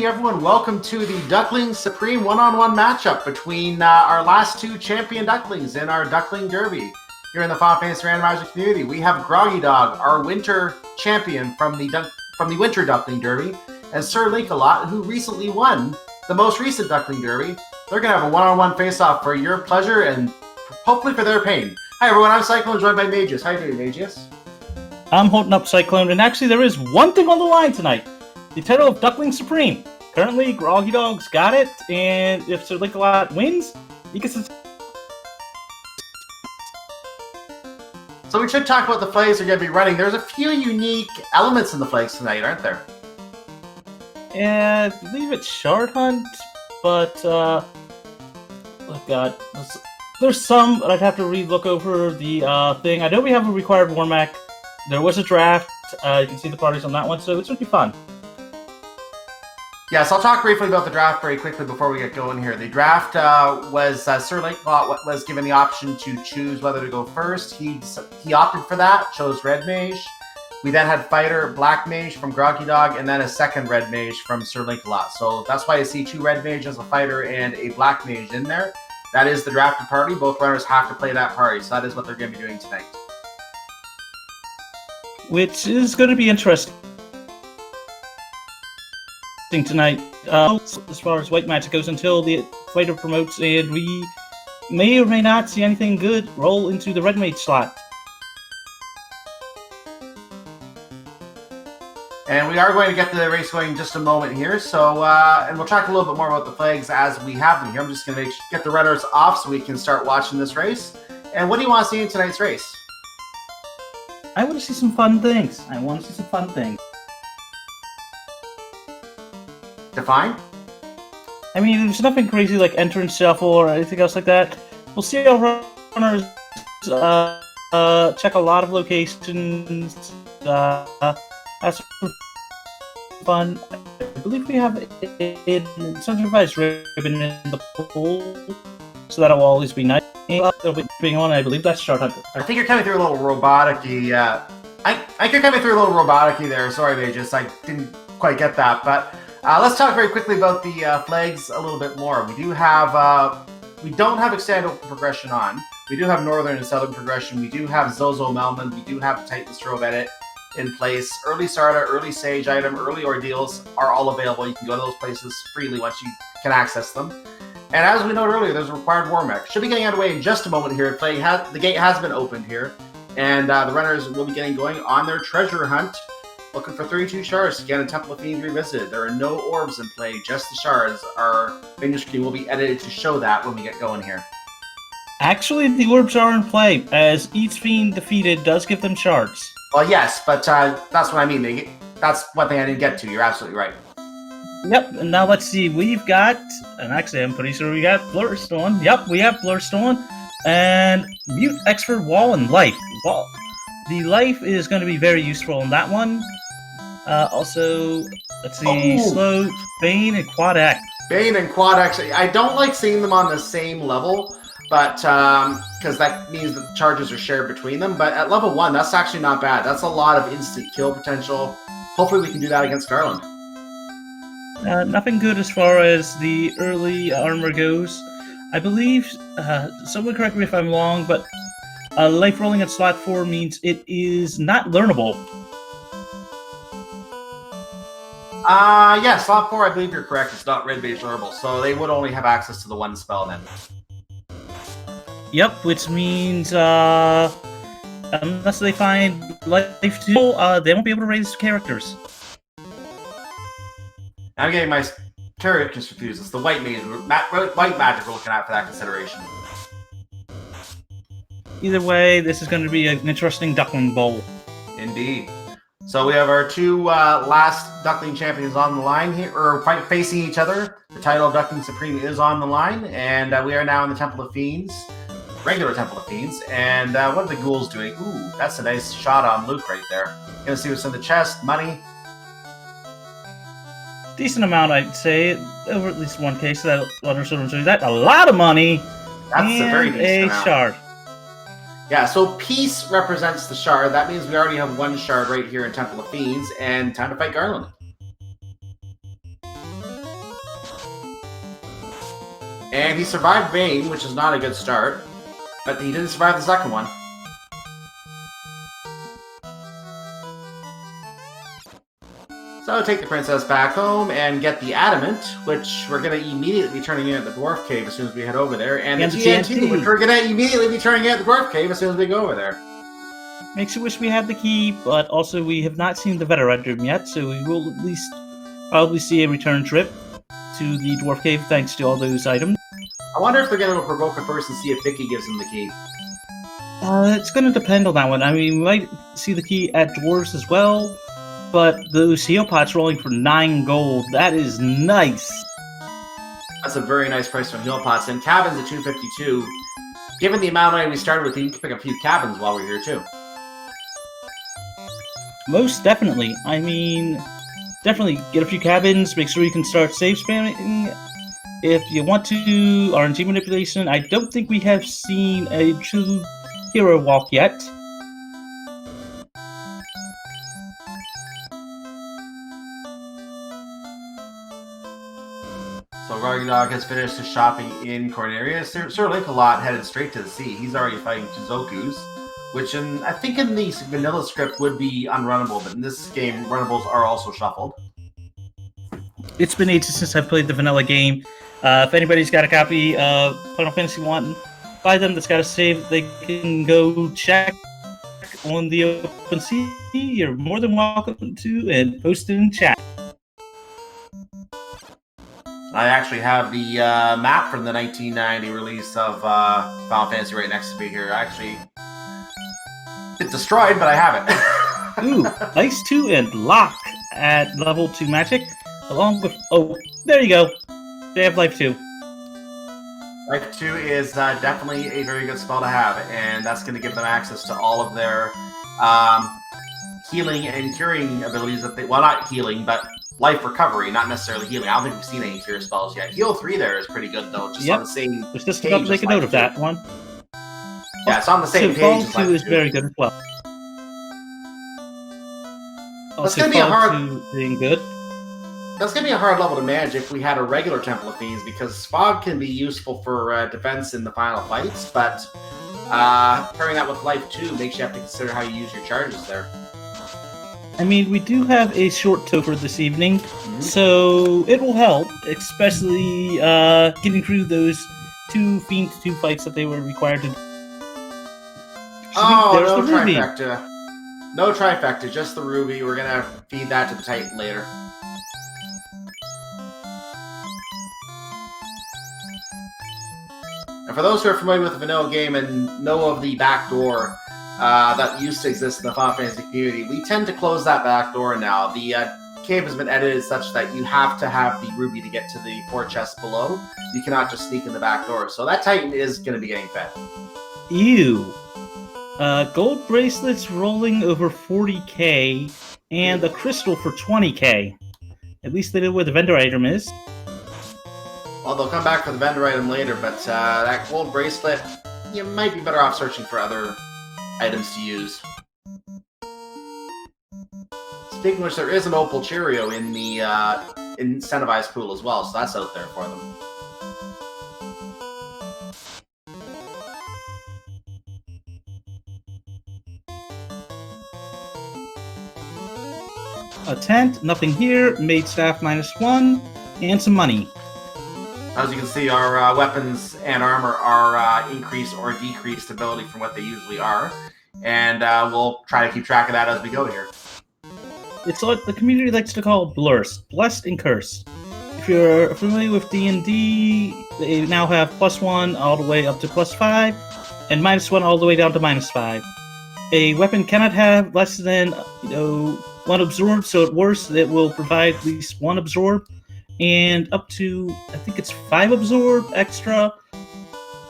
Everyone, welcome to the Duckling Supreme one-on-one matchup between our last two champion Ducklings in our Duckling Derby. Here in the Final Fantasy Randomizer community, we have groggydog, our winter champion from the Winter Duckling Derby, and SirLinkalot, who recently won the most recent Duckling Derby. They're going to have a one-on-one face-off for your pleasure and hopefully for their pain. Hi everyone, I'm Cyclone, joined by Magius. How are you doing, Magius? I'm holding up Cyclone, and actually there is one thing on the line tonight. The title of Duckling Supreme. Currently, groggydog's got it, and if SirLinkalot wins, he gets it. So we should talk about the flags they're going to be running. There's a few unique elements in the flags tonight, aren't there? And I believe it's Shard Hunt, but, oh god, there's some, but I'd have to re-look over the thing. I know we have a required Warmac. There was a draft. You can see the parties on that one, so it should be fun. Yes, I'll talk briefly about the draft very quickly before we get going here. The draft was SirLinkalot was given the option to choose whether to go first. He opted for that, chose Red Mage. We then had Fighter, Black Mage from groggydog, and then a second Red Mage from SirLinkalot. So that's why you see two Red Mages, a Fighter, and a Black Mage in there. That is the drafted party. Both runners have to play that party, so that is what they're going to be doing tonight. Which is going to be interesting tonight, as far as white magic goes, until the fighter promotes, and we may or may not see anything good roll into the red mage slot. And we are going to get the race going in just a moment here, so and we'll talk a little bit more about the flags as we have them here. I'm just going to get the runners off so we can start watching this race. And what do you want to see in tonight's race? I want to see some fun things. Define? I mean, there's nothing crazy like entrance shuffle or anything else like that. We'll see how runners check a lot of locations. That's fun. I believe we have an incentivized ribbon in the pool, so that'll always be nice. And being on, I believe that's Shard Hunter. I think you're coming through a little robotic-y. I think you're coming through a little robotic-y there. Sorry, Magus, I didn't quite get that, but. Let's talk very quickly about the flags a little bit more. We do have, we don't have extended open progression on. We do have northern and southern progression. We do have Zozo Melman. We do have Titan Strobe Edit in place. Early Sarda, early Sage item, early ordeals are all available. You can go to those places freely once you can access them. And as we noted earlier, there's a required Warmac. Should be getting underway in just a moment here. The gate has been opened here, and the runners will be getting going on their treasure hunt. Looking for 32 shards to get a Temple of Fiends revisited. There are no orbs in play, just the shards. Our finish screen will be edited to show that when we get going here. Actually, the orbs are in play, as each fiend defeated does give them shards. Well, yes, but that's what I mean. That's what they had to get to. You're absolutely right. Yep, and now let's see. We've got, and actually I'm pretty sure we got Blurstone. Yep, we have Blurstone. And Mute Expert Wall and Life. Well, the Life is going to be very useful in that one. Also, let's see, Slow, Bane, and Quad X. Bane and Quad X. I don't like seeing them on the same level, but because that means that the charges are shared between them. But at level 1, that's actually not bad. That's a lot of instant kill potential. Hopefully we can do that against Garland. Nothing good as far as the early armor goes. I believe, someone correct me if I'm wrong, but life rolling at slot 4 means it is not learnable. Yeah, slot 4, I believe you're correct. It's not red base learnable, so they would only have access to the one spell then. Yep, which means unless they find life 2, they won't be able to raise characters. I'm getting my characters confused. It's the white magic we're looking at for that consideration. Either way, this is going to be an interesting Duckling Bowl. Indeed. So we have our two last Duckling champions on the line here, or facing each other. The title of Duckling Supreme is on the line, and we are now in the Temple of Fiends, regular Temple of Fiends. And what are the ghouls doing? Ooh, that's a nice shot on Luke right there. Gonna see what's in the chest. Money. Decent amount, I'd say. Over at least one case. That that's a lot of money. That's a very decent amount. Shard. Yeah, so peace represents the shard. That means we already have one shard right here in Temple of Fiends, and time to fight Garland. And he survived Bane, which is not a good start. But he didn't survive the second one. So take the princess back home and get the adamant, which we're going to immediately be turning in at the dwarf cave as soon as we head over there. And the TNT, which we're going to immediately be turning in at the dwarf cave as soon as we go over there. Makes you wish we had the key, but also we have not seen the Veteran yet, so we will at least probably see a return trip to the dwarf cave thanks to all those items. I wonder if they're going to provoke it first and see if Vicky gives him the key. It's going to depend on that one. I mean, we might see the key at dwarves as well. But those heal pots rolling for 9 gold, that is nice. That's a very nice price for heal pots. And cabins at 252. Given the amount of money we started with, you can pick a few cabins while we're here too. Most definitely. I mean, definitely get a few cabins, make sure you can start save spamming. If you want to, RNG manipulation, I don't think we have seen a true hero walk yet. So groggydog has finished his shopping in Corneria. SirLinkalot headed straight to the sea. He's already fighting Tuzokus, which I think in the vanilla script would be unrunnable, but in this game, runnables are also shuffled. It's been ages since I've played the vanilla game. If anybody's got a copy of Final Fantasy 1, buy them. That's got a save. They can go check on the open sea. You're more than welcome to, and post it in chat. I actually have the map from the 1990 release of Final Fantasy right next to me here. Actually, it's destroyed, but I have it. Ooh, Ice 2 and Lock at level 2 magic, along with... Oh, there you go. They have Life 2. Life 2 is definitely a very good spell to have, and that's going to give them access to all of their healing and curing abilities that they... Well, not healing, but... life recovery, not necessarily healing. I don't think we've seen any cure spells yet. Heal 3 there is pretty good, though. Just on the same page. Just about to make a note of that one. Yeah, it's on the same page as Fall 2 is very good as well. That's going to be a hard... being good. That's going to be a hard level to manage if we had a regular Temple of Fiends, because Fog can be useful for defense in the final fights, but pairing that with Life 2 makes you have to consider how you use your charges there. I mean, we do have a short Topher this evening, so it will help, especially getting through those 2 Fiend 2 fights that they were required to do. Oh, no trifecta. No trifecta, just the Ruby. We're going to feed that to the Titan later. And for those who are familiar with the vanilla game and know of the back door that used to exist in the Final Fantasy community, we tend to close that back door now. The cave has been edited such that you have to have the Ruby to get to the 4 chests below. You cannot just sneak in the back door. So that Titan is going to be getting fed. Ew. Gold bracelets rolling over 40k, and a crystal for 20k. At least they know where the vendor item is. Well, they'll come back for the vendor item later, but that gold bracelet, you might be better off searching for other items to use. Speaking of which, there is an Opal Cheerio in the incentivized pool as well, so that's out there for them. A tent, nothing here, maid staff -1, and some money. As you can see, our weapons and armor are increased or decreased ability from what they usually are, and we'll try to keep track of that as we go here. It's what the community likes to call blurst, blessed and cursed. If you're familiar with D&D, they now have +1 all the way up to +5, and -1 all the way down to -5. A weapon cannot have less than 1 absorb, so at worst it will provide at least 1 absorb, and up to, I think it's 5 absorb extra,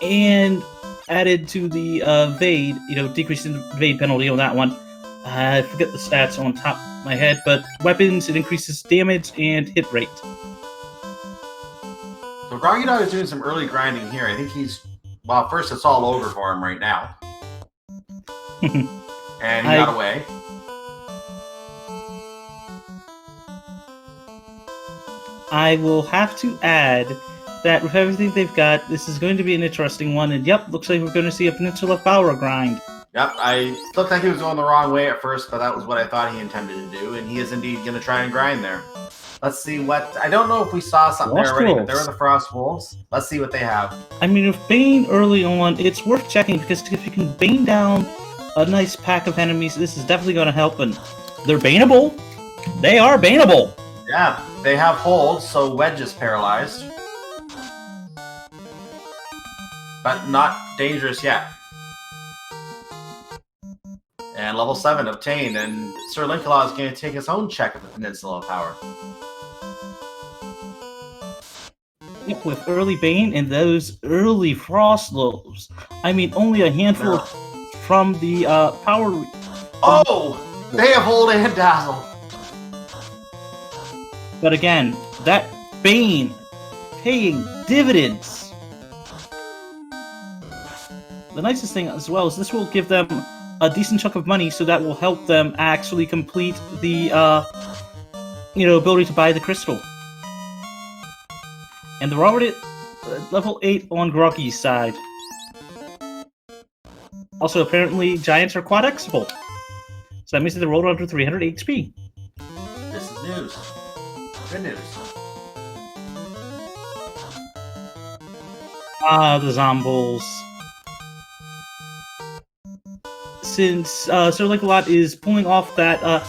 and added to the evade, decreasing the evade penalty on that one. I forget the stats on top of my head, but weapons, it increases damage and hit rate. So groggydog is doing some early grinding here. I think he's... Well, first it's all over for him right now. And he got away. I will have to add that with everything they've got, this is going to be an interesting one. And yep, looks like we're going to see a Peninsula Power grind. Yep, I looked like he was going the wrong way at first, but that was what I thought he intended to do, and he is indeed going to try and grind there. Let's see what... I don't know if we saw something Frost there already, Wolves. but there were the Frost Wolves. Let's see what they have. I mean, with Bane early on, it's worth checking, because if you can Bane down a nice pack of enemies, this is definitely going to help. And they're baneable. They are baneable. Yeah, they have holds, so Wedge is paralyzed. But not dangerous yet. And level 7 obtained, and SirLinkalot is going to take his own check of the Peninsula Power. Yep, with early Bane and those early Frost Wolves. I mean, only a handful from the power... Oh! They have hold and dazzle! But again, that Bane paying dividends. The nicest thing as well is this will give them a decent chunk of money, so that will help them actually complete the ability to buy the crystal. And they're already at level 8 on Groggy's side. Also, apparently, giants are quad-Xable. So that means that they're rolled under 300 HP. This is news. Good news. The Zombles. Since SirLinkalot is pulling off that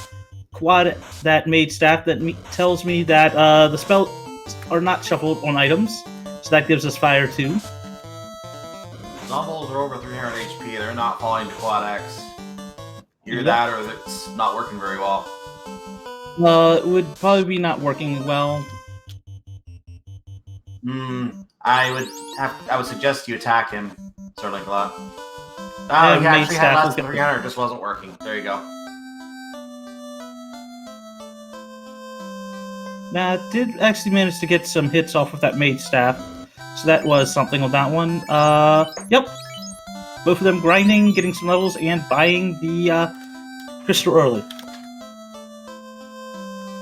quad, that mage staff, that tells me that the spells are not shuffled on items, so that gives us fire too. Zombies are over 300 HP. They're not falling to quad X. Either Yep. that or it's not working very well. It would probably be not working well. I would suggest you attack him, SirLinkalot. Oh, And he mage actually had staff less will than get- 300. Just wasn't working. There you go. Nah, did actually manage to get some hits off of that mage staff, so that was something on that one. Yep. Both of them grinding, getting some levels, and buying the crystal early.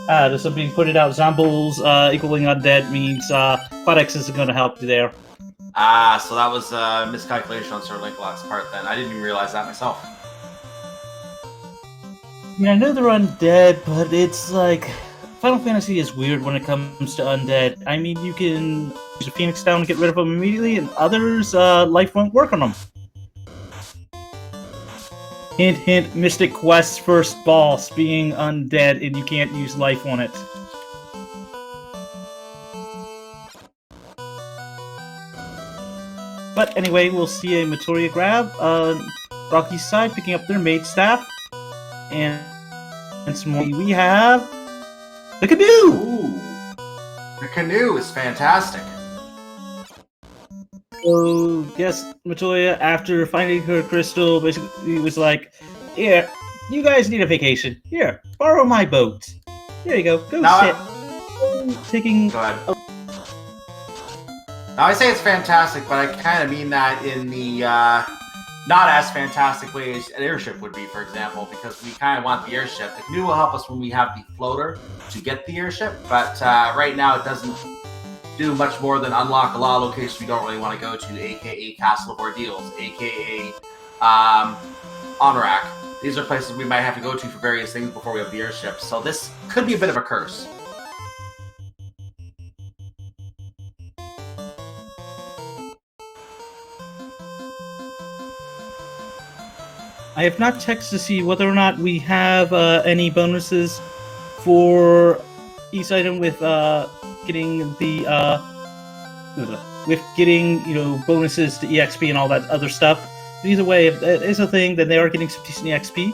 There's something being pointed out. Zombies equaling undead means Quad X isn't going to help you there. So that was a miscalculation on SirLinkalot's part then. I didn't even realize that myself. Yeah, I know they're undead, but it's like... Final Fantasy is weird when it comes to undead. I mean, you can use a Phoenix down and get rid of them immediately, and others, life won't work on them. Hint, hint, Mystic Quest's first boss being undead, and you can't use life on it. But anyway, we'll see a Materia grab on Rocky's side, picking up their mage staff. And some more. We have the canoe! Ooh. The canoe is fantastic. So, yes, Matoya, after finding her crystal, basically was like, here, you guys need a vacation. Here, borrow my boat. Here you go, go Now sit. Taking... Go ahead. Now, I say it's fantastic, but I kind of mean that in the not as fantastic way as an airship would be, for example, because we kind of want the airship. The canoe will help us when we have the floater to get the airship, but right now it doesn't do much more than unlock a lot of locations we don't really want to go to, aka Castle of Ordeals, aka Honorak. These are places we might have to go to for various things before we have the airship, so this could be a bit of a curse. I have not checked to see whether or not we have any bonuses for each item with getting the bonuses to EXP and all that other stuff. But either way, if that is a thing, then they are getting some decent EXP.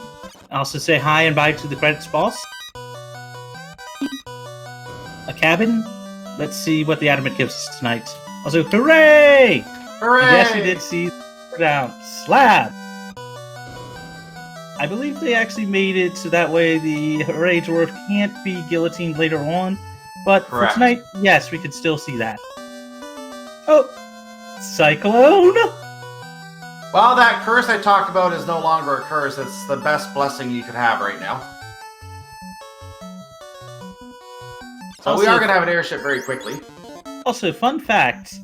I also say hi and bye to the credits boss. A cabin. Let's see what the Adamant gives us tonight. Also, hooray! Hooray! Yes, we did see down slab. I believe they actually made it so that way the Hooray Dwarf can't be guillotined later on. But Correct. for tonight, yes, we could still see that. Oh, Cyclone! Well, that curse I talked about is no longer a curse. It's the best blessing you could have right now. So we Also- are going to have an airship very quickly. Also, fun fact: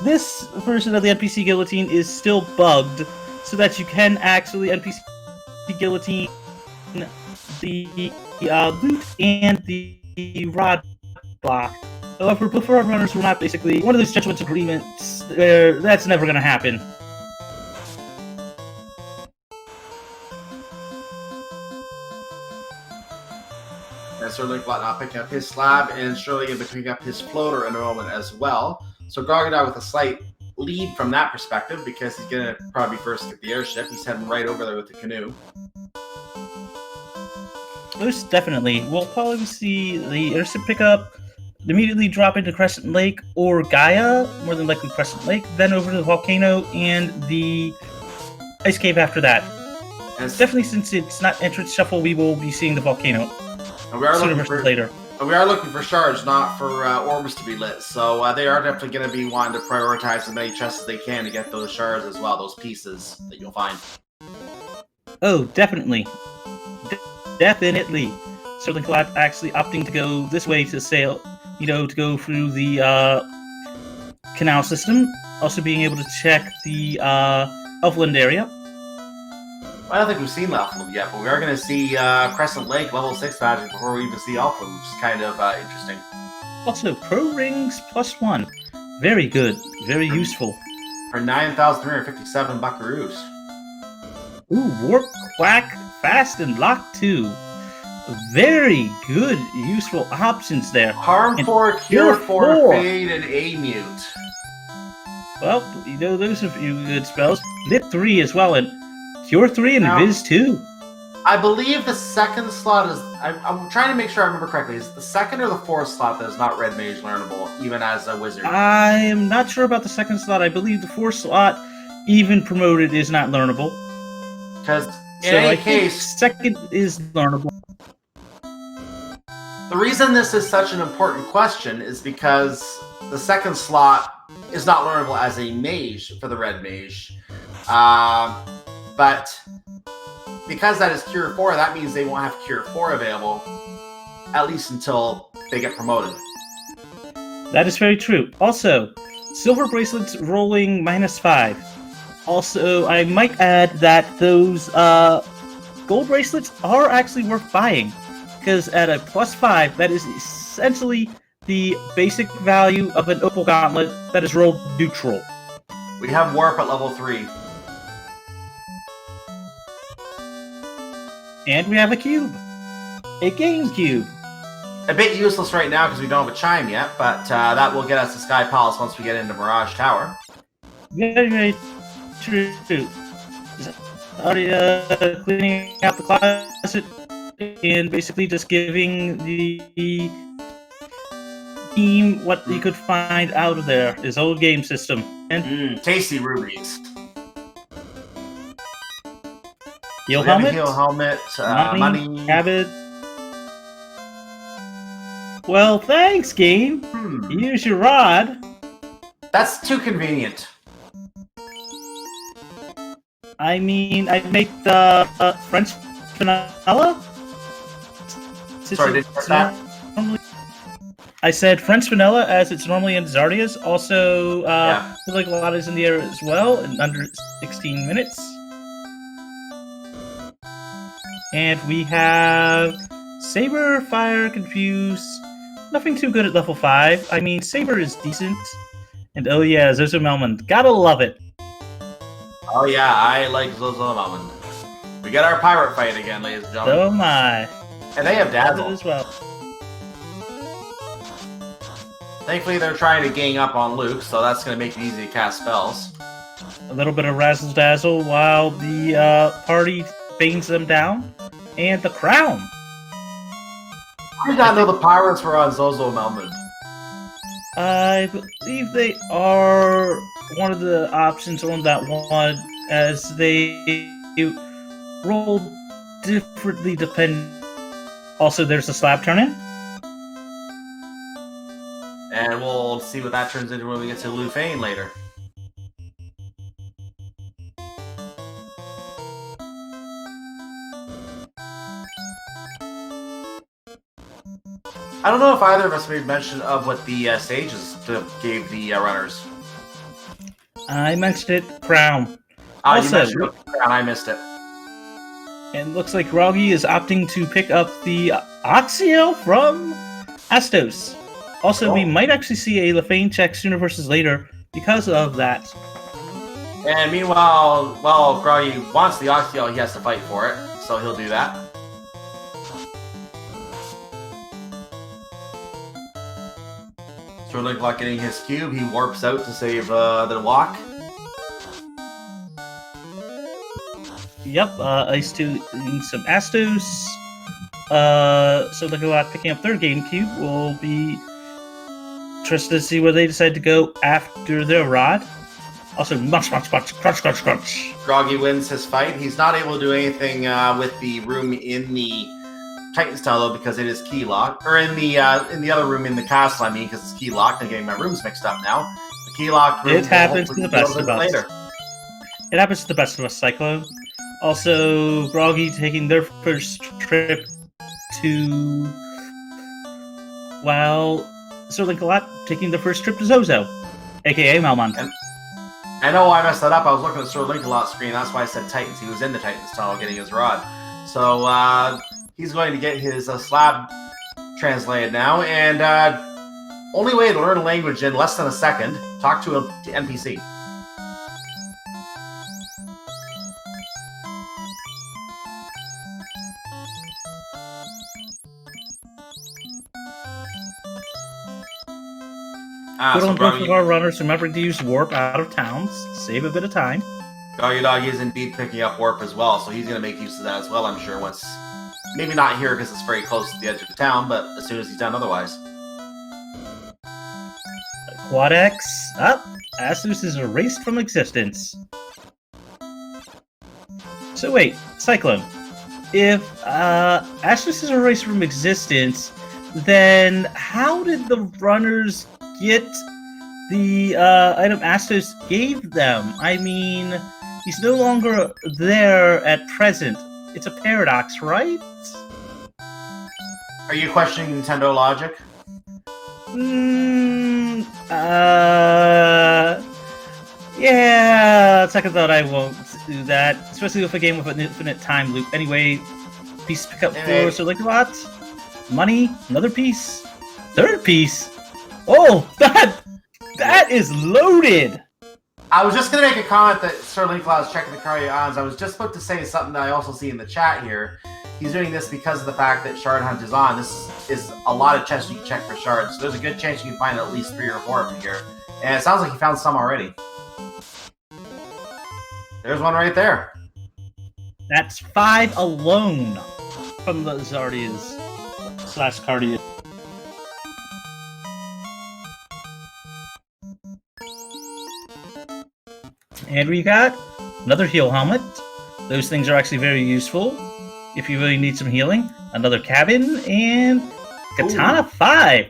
this version of the NPC guillotine is still bugged, so that you can actually NPC guillotine the loot and the rod block. However, both rod runners were not basically one of those gentlemen's agreements. That's never going to happen. And SirLinkalot not picking up his slab, and surely going to be picking up his floater in a moment as well. So groggydog with a slight lead from that perspective, because he's going to probably be first to get the airship. He's heading right over there with the canoe. Most definitely. We'll probably see the airship pick up, immediately drop into Crescent Lake or Gaia, more than likely Crescent Lake, then over to the volcano and the ice cave after that. And definitely, since it's not entrance shuffle, we will be seeing the volcano. And we are sooner versus later. And we are looking for shards, not for orbs to be lit. So they are definitely going to be wanting to prioritize as many chests as they can to get those shards as well, those pieces that you'll find. Oh, definitely. Definitely. SirLinkalot actually opting to go this way to sail, to go through the canal system. Also being able to check the Elfland area. I don't think we've seen Elfland yet, but we are going to see Crescent Lake level 6 magic before we even see Elfland, which is kind of interesting. Also, Pro Rings +1. Very good. Very useful. For 9,357 buckaroos. Ooh, Warp, Quack, Fast, and Lock 2. Very good, useful options there. Harm 4, Cure 4, Fade, and A-Mute. Well, those are a few good spells. Lit 3 as well, and Cure 3 and Viz 2. I believe the second slot is... I'm trying to make sure I remember correctly. Is the second or the fourth slot that is not Red Mage learnable, even as a wizard? I am not sure about the second slot. I believe the fourth slot, even promoted, is not learnable. Because in any case... second is learnable. The reason this is such an important question is because the second slot is not learnable as a mage for the Red Mage. But because that is Cure 4, that means they won't have Cure 4 available, at least until they get promoted. That is very true. Also, silver bracelets rolling -5. Also, I might add that those gold bracelets are actually worth buying, because at a +5, that is essentially the basic value of an opal gauntlet that is rolled neutral. We have warp at level 3. And we have a cube. A game cube. A bit useless right now because we don't have a chime yet, but that will get us to Sky Palace once we get into Mirage Tower. Very, very true. Already cleaning out the closet and basically just giving the team what you could find out of there. His old game system. And tasty rubies. Heal helmet. Heal helmet. Money. Cabbage. Well, thanks, game. Use your rod. That's too convenient. I mean, I make the French vanilla. Sorry, did you hear that? I said French vanilla as it's normally in Zardia's. Also, SirLinkalot is in the air as well in under 16 minutes. And we have Saber, Fire, Confuse. Nothing too good at level 5. I mean, Saber is decent. And oh yeah, Zozo Melman. Gotta love it. Oh yeah, I like Zozo Melman. We got our pirate fight again, ladies and gentlemen. Oh my. And they have Dazzle as well. Thankfully, they're trying to gang up on Luke, so that's going to make it easy to cast spells. A little bit of Razzle Dazzle while the party feigns them down. And the crown. I did not know the pirates were on Zozo Melman. I believe they are one of the options on that one, as they roll differently depending. Also, there's a slab turn-in. And we'll see what that turns into when we get to Lufane later. I don't know if either of us made mention of what the stages gave the runners. I mentioned it. Crown. You Also, mentioned it, and I missed it. and looks like Groggy is opting to pick up the Oxio from Astos. Also, we might actually see a Lefane check sooner versus later because of that. And meanwhile, while Groggy wants the Oxio, he has to fight for it, so he'll do that. SirLinkalot getting his cube, he warps out to save the lock. Yep, Ice 2 needs some Astos. SirLinkalot picking up their GameCube. Will be interested to see where they decide to go after their rod. Also, munch, crunch. Groggy wins his fight. He's not able to do anything with the room in the Titan's Tower, though, because it is key locked. Or in the other room in the castle, I mean, because it's key locked. I'm getting my rooms mixed up now. The key locked room. It happens to the best of us. Later. It happens to the best of us, Cyclone. Also, Groggy taking their first trip to... While SirLinkalot taking their first trip to Zozo, a.k.a. Malmont. I know I messed that up. I was looking at SirLinkalot's screen. That's why I said Titans. He was in the Titans Tunnel getting his rod. So he's going to get his slab translated now. And only way to learn a language in less than a second, talk to an NPC. Good on both of our runners, remembering to use warp out of towns, save a bit of time. groggydog is indeed picking up warp as well, so he's going to make use of that as well, I'm sure, once... Maybe not here because it's very close to the edge of the town, but as soon as he's done otherwise. Quad X, up! Asus is erased from existence. So wait, Cyclone. If Asus is erased from existence, then how did the runners get the item Astos gave them? I mean, he's no longer there at present. It's a paradox, right? Are you questioning Nintendo logic? Yeah, second thought, I won't do that. Especially with a game with an infinite time loop. Anyway, piece pick up for SirLinkalot. Money, another piece. Third piece. Oh, that is loaded! I was just going to make a comment that SirLinkalot is checking the Karya Islands. I was just about to say something that I also see in the chat here. He's doing this because of the fact that Shard Hunt is on. This is a lot of chests you can check for shards, so there's a good chance you can find at least 3 or 4 of them here. And it sounds like he found some already. There's one right there. That's 5 alone from the Zardias / Cardia. And we got another heal helmet. Those things are actually very useful if you really need some healing. Another cabin and Katana 5.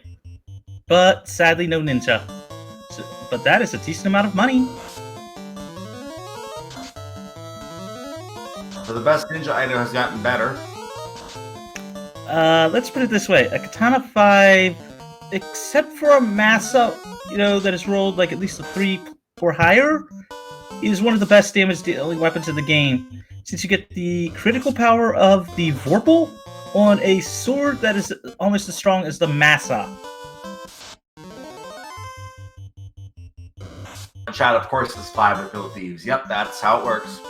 But sadly no ninja. So, but that is a decent amount of money. So the best ninja item has gotten better. Let's put it this way. A Katana 5, except for a Massa, that is rolled like at least a 3 or higher, is one of the best damage dealing weapons in the game, since you get the critical power of the Vorpal on a sword that is almost as strong as the Massa. Chat, of course, is 5 with Bill Thieves. Yep, that's how it works.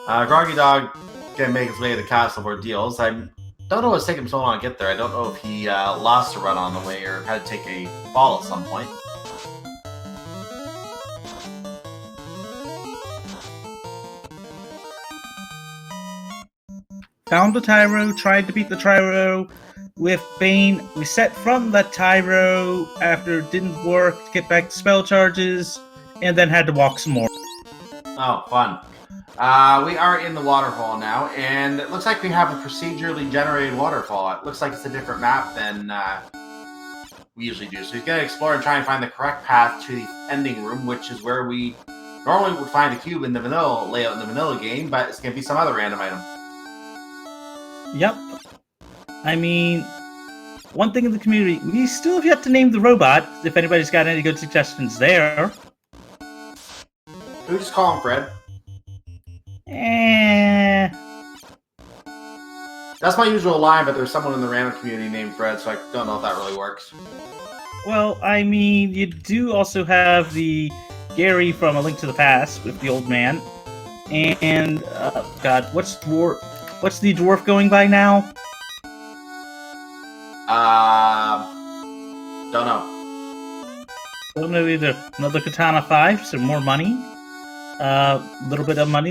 groggydog can make his way to the castle for deals. I don't know what's taking him so long to get there. I don't know if he lost a run on the way or had to take a fall at some point. Found the Tyro, tried to beat the Tyro with Bane, reset from the Tyro after it didn't work to get back to spell charges, and then had to walk some more. Oh, fun. We are in the waterfall now, and it looks like we have a procedurally generated waterfall. It looks like it's a different map than we usually do. So he's going to explore and try and find the correct path to the ending room, which is where we normally would find a cube in the vanilla layout in the vanilla game, but it's going to be some other random item. Yep. I mean, one thing in the community, we still have yet to name the robot. If anybody's got any good suggestions there. We just call him Fred. That's my usual line, but there's someone in the random community named Fred, so I don't know if that really works. Well, I mean, you do also have the Gary from A Link to the Past with the old man. And, God, what's the dwarf going by now? Don't know. Don't know either. Another Katana 5, so more money. Little bit of money,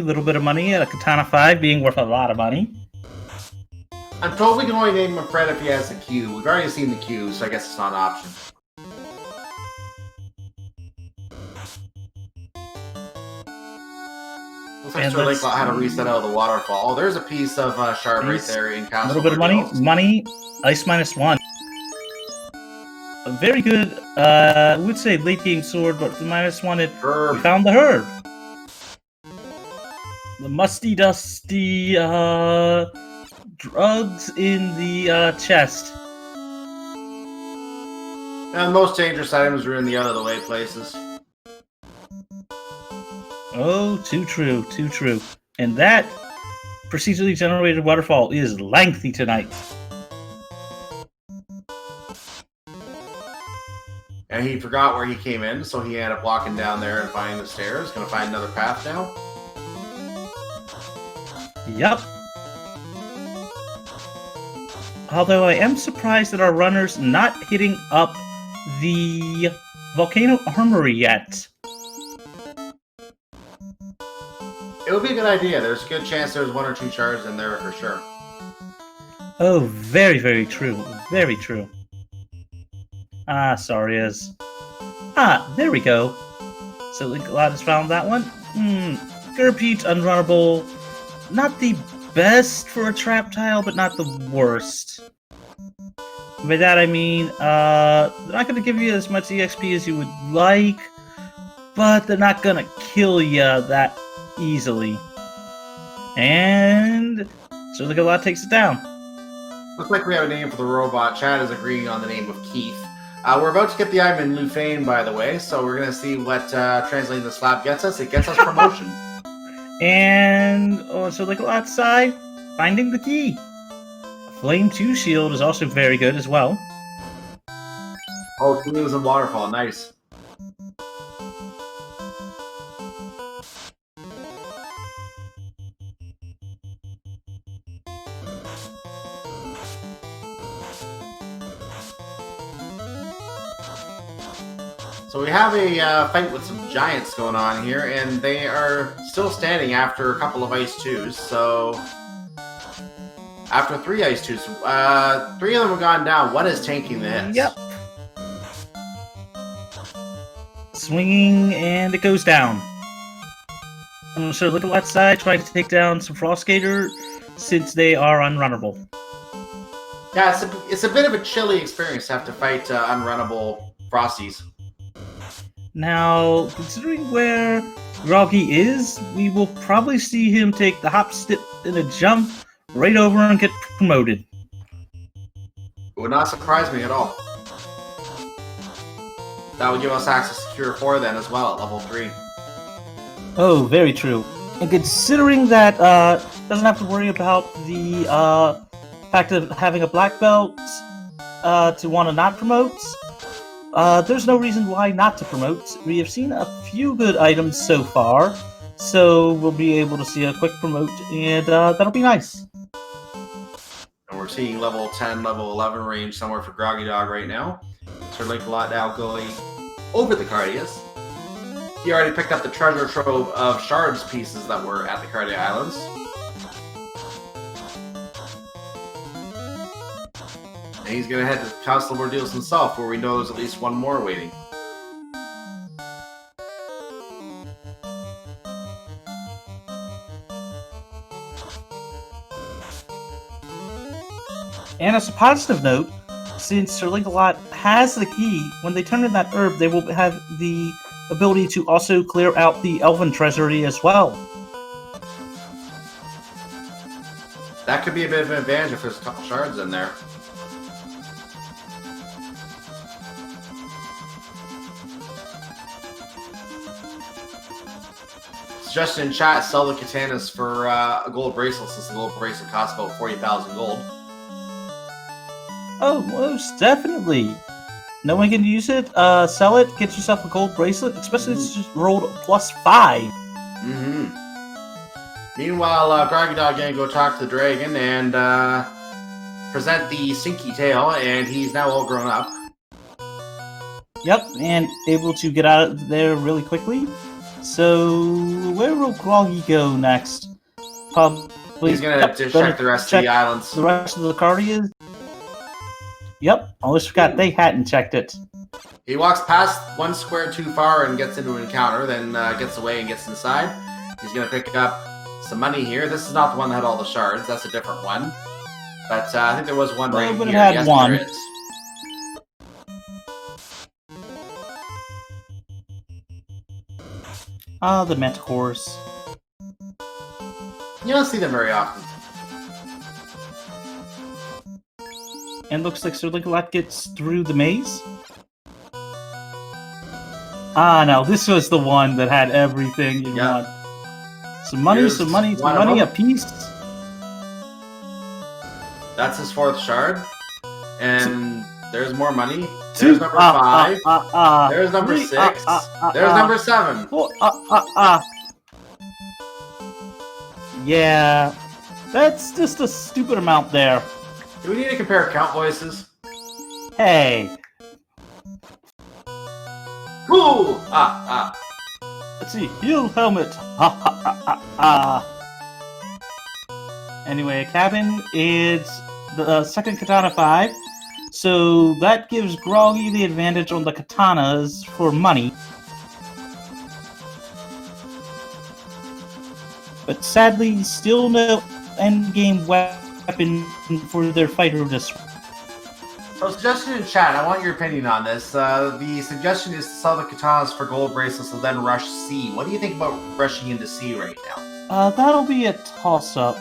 and a Katana 5 being worth a lot of money. I'm told we can only name him Fred if he has the Q. We've already seen the Q, so I guess it's not an option. Looks like SirLinkalot had a reset out of the waterfall. Oh, there's a piece of shard right there in Castle. A little bit of money, ice -1. A very good, I would say late game sword, but the -1 we found the herb. The musty, dusty, drugs in the chest. And most dangerous items are in the out-of-the-way places. Oh, too true, too true. And that procedurally generated waterfall is lengthy tonight. And he forgot where he came in, so he ended up walking down there and finding the stairs. Gonna find another path now. Yup. Although I am surprised that our runner's not hitting up the Volcano Armory yet. It would be a good idea. There's a good chance there's 1 or 2 shards in there for sure. Oh, very, very true. Very true. Ah, sorry, there we go. So SirLinkalot has found that one. Gerpeach, unrunnable. Not the best for a trap tile, but not the worst. By that I mean, they're not going to give you as much EXP as you would like, but they're not going to kill you that easily. And SirLinkalot takes it down. Looks like we have a name for the robot. Chad is agreeing on the name of Keith. We're about to get the item in Lufane, by the way, so we're going to see what translating the slab gets us. It gets us promotion. And SirLinkalot's side, finding the key. Flame 2 shield is also very good as well. Oh, Canoes and Waterfall, nice. So we have a fight with some giants going on here, and they are still standing after a couple of Ice 2s, so... After 3 Ice 2s, 3 of them have gone down. One is tanking the hits. Yep. Swinging, and it goes down. So look at left side, trying to take down some Frostgator, since they are unrunnable. Yeah, it's a bit of a chilly experience to have to fight unrunnable Frosties. Now, considering where Groggy is, we will probably see him take the hop, step, and a jump right over and get promoted. It would not surprise me at all. That would give us access to Cure 4 then as well at level 3. Oh, very true. And considering that doesn't have to worry about the fact of having a black belt to want to not promote, there's no reason why not to promote. We have seen a few good items so far, so we'll be able to see a quick promote, and that'll be nice. And we're seeing level 10, level 11 range somewhere for groggydog right now. SirLinkalot now going over the Cardias. He already picked up the treasure trove of shards pieces that were at the Cardia Islands. And he's going to head to Castle Ordeals himself, where we know there's at least one more waiting. And as a positive note, since SirLinkalot has the key, when they turn in that herb, they will have the ability to also clear out the Elven Treasury as well. That could be a bit of an advantage if there's a couple shards in there. suggestion in chat: sell the katanas for a gold bracelet, since the gold bracelet costs about 40,000 gold. Oh, most definitely. No one can use it. Sell it. Get yourself a gold bracelet, especially if it's just rolled +5. Mm-hmm. Meanwhile, groggydog gonna go talk to the dragon and present the Sinky tail, and he's now all grown up. Yep, and able to get out of there really quickly. So, where will Groggy go next? Probably. He's gonna check the rest of the islands. The rest of the Cardias. Yep, almost forgot they hadn't checked it. He walks past one square too far and gets into an encounter, then gets away and gets inside. He's gonna pick up some money here. This is not the one that had all the shards. That's a different one. But I think there was one right here. Had yes, one. there is. Ah, the Mentacores. You don't see them very often. And looks like SirLinkalot gets through the maze. Ah, no, this was the one that had everything you want. Some money, Here's some money, some one of money them. apiece. That's his 4th shard. And there's more money. There's number 5. There's number 6. There's number 7. Yeah, that's just a stupid amount there. Do we need to compare count voices? Hey, Ooh! let's see, heal helmet. Anyway, cabin is the second katana 5, so that gives Groggy the advantage on the katanas for money. But sadly, still no endgame weapon for their fighter to. So, suggestion in chat, I want your opinion on this. The suggestion is to sell the katanas for gold bracelets and then rush C. What do you think about rushing into C right now? That'll be a toss-up.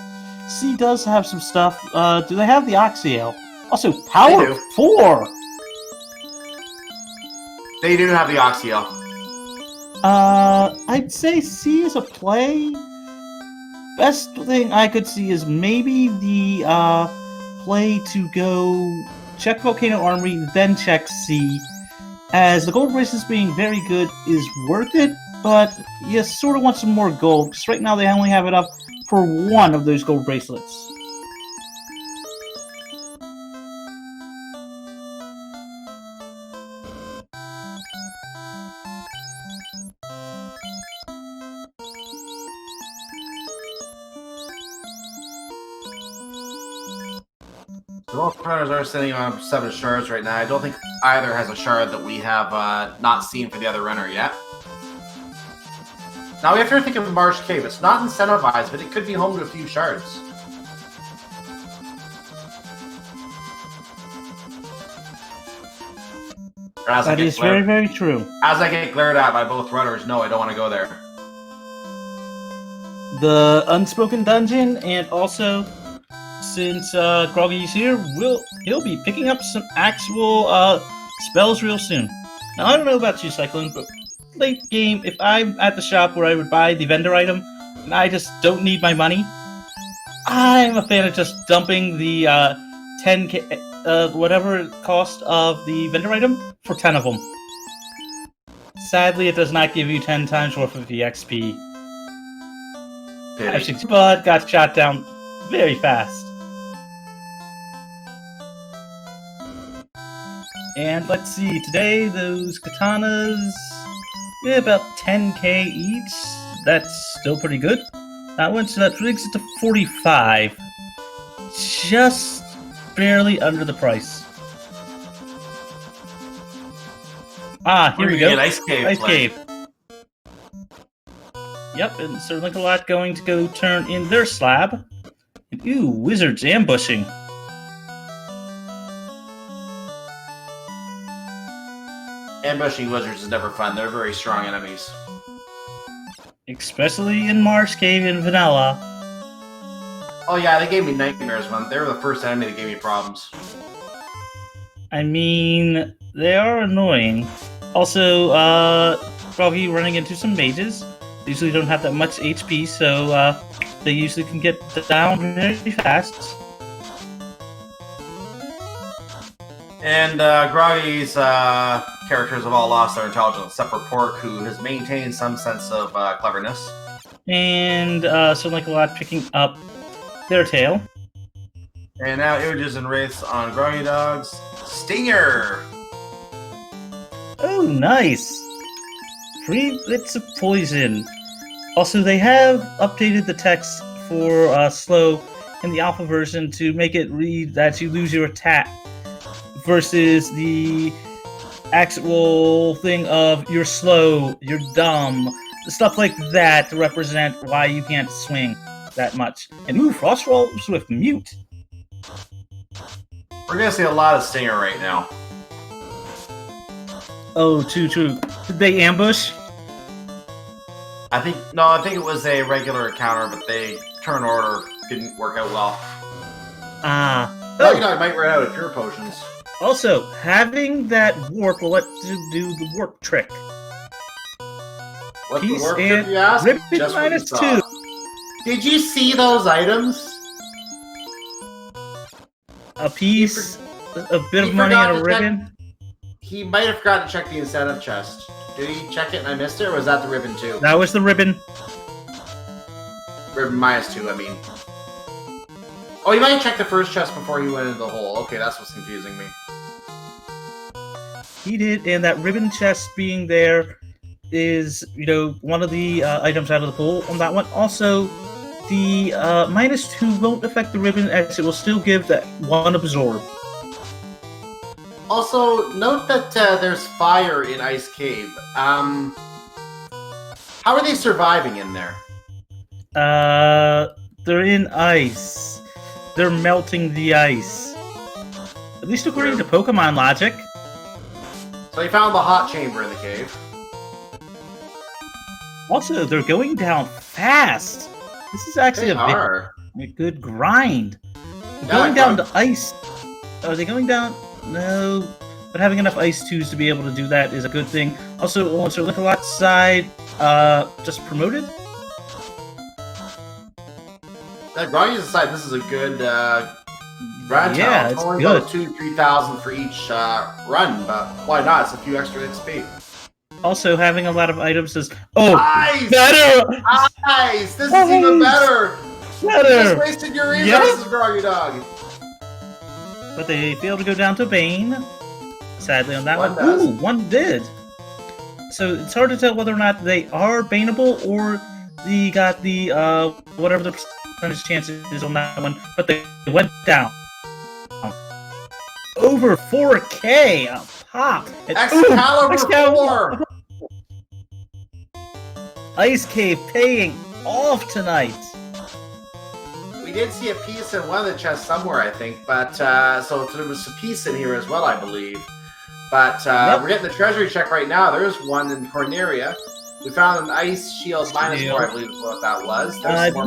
C does have some stuff. Do they have the Oxyale? Also, Power They do. 4! They do have the Oxyale. I'd say C is a play. Best thing I could see is maybe the play to go check Volcano Armory, then check C, as the gold bracelets being very good is worth it, but you sort of want some more gold, because right now they only have it up for one of those gold bracelets. Both runners are sitting on 7 shards right now. I don't think either has a shard that we have not seen for the other runner yet. Now we have to think of Marsh Cave. It's not incentivized, but it could be home to a few shards. That is very, very true. As I get glared at by both runners, no, I don't want to go there. The Unspoken Dungeon, and also, since Groggy's here, he'll be picking up some actual spells real soon. Now, I don't know about you, Cyclone, but late game, if I'm at the shop where I would buy the vendor item, and I just don't need my money, I'm a fan of just dumping the 10k, whatever cost of the vendor item, for 10 of them. Sadly, it does not give you 10 times worth of the XP. Actually, but got shot down very fast. And let's see, today those katanas, about 10k each. That's still pretty good. That brings it to 45. Just barely under the price. Ah, here we go. Ice Cave. Ice Cave. Yep, and SirLinkalot going to go turn in their slab. And, ooh, wizards ambushing. Ambushing wizards is never fun. They're very strong enemies. Especially in Marsh Cave in Vanilla. Oh yeah, they gave me nightmares when they were the first enemy that gave me problems. I mean, they are annoying. Also, Froggy running into some mages. usually don't have that much HP, so they usually can get down very fast. And Groggy's characters have all lost their intelligence, except for Pork, who has maintained some sense of cleverness. And SirLinkalot picking up their tail. And now Images and Wraiths on Groggy Dog's Stinger! Oh, nice! 3 bits of poison. Also, they have updated the text for slow in the alpha version to make it read that you lose your attack versus the actual thing of you're slow, you're dumb, stuff like that to represent why you can't swing that much. And ooh, Frost rolls with mute. We're gonna see a lot of Stinger right now. Oh, true. Did they ambush? I think it was a regular encounter, but the turn order didn't work out well. Groggy Dog might run out of pure potions. Also, having that warp will let you do the warp trick. What's the Peace warp and trick, you ask? ribbon Just what you minus saw. 2. Did you see those items? A piece, a bit of He money, forgot and a to check- ribbon. He might have forgotten to check the incentive chest. Did he check it and I missed it, or was that the ribbon too? That was the ribbon. Ribbon minus 2, I mean. Oh, he might have checked the first chest before he went into the hole. Okay, that's what's confusing me. He did, and that ribbon chest being there is, one of the items out of the pool on that one. Also, the minus 2 won't affect the ribbon, as it will still give that 1 absorb. Also, note that there's fire in Ice Cave. How are they surviving in there? They're in ice. They're melting the ice. At least according to Pokemon logic. So he found the hot chamber in the cave. Also, they're going down fast. This is actually They a are. good grind. Yeah, Going down Grog- to ice. Are they going down? No. But having enough ice 2s to be able to do that is a good thing. Also, on SirLinkalot's side, just promoted. Groggy's aside, this is a good grind Yeah, time. it's only good. about 2,000-3,000 for each run, but why not? It's a few extra XP. Also, having a lot of items is... Oh! Nice! Better! Nice! This is even better! You just Better! wasted your resources, Groggy Dog! But they failed to go down to Bane. Sadly on that One one. does. Ooh, one did. So it's hard to tell whether or not they are baneable or they got the whatever the percentage chance is on that one. But they went down. Over 4K a pop. And, Excalibur Excalibur 4! Ice Cave paying off tonight. We did see a piece in one of the chests somewhere, I think, but so there was a piece in here as well, I believe. But we're getting the treasury check right now. There's one in Corneria. We found an ice shield minus 4, I believe is what that was. There's more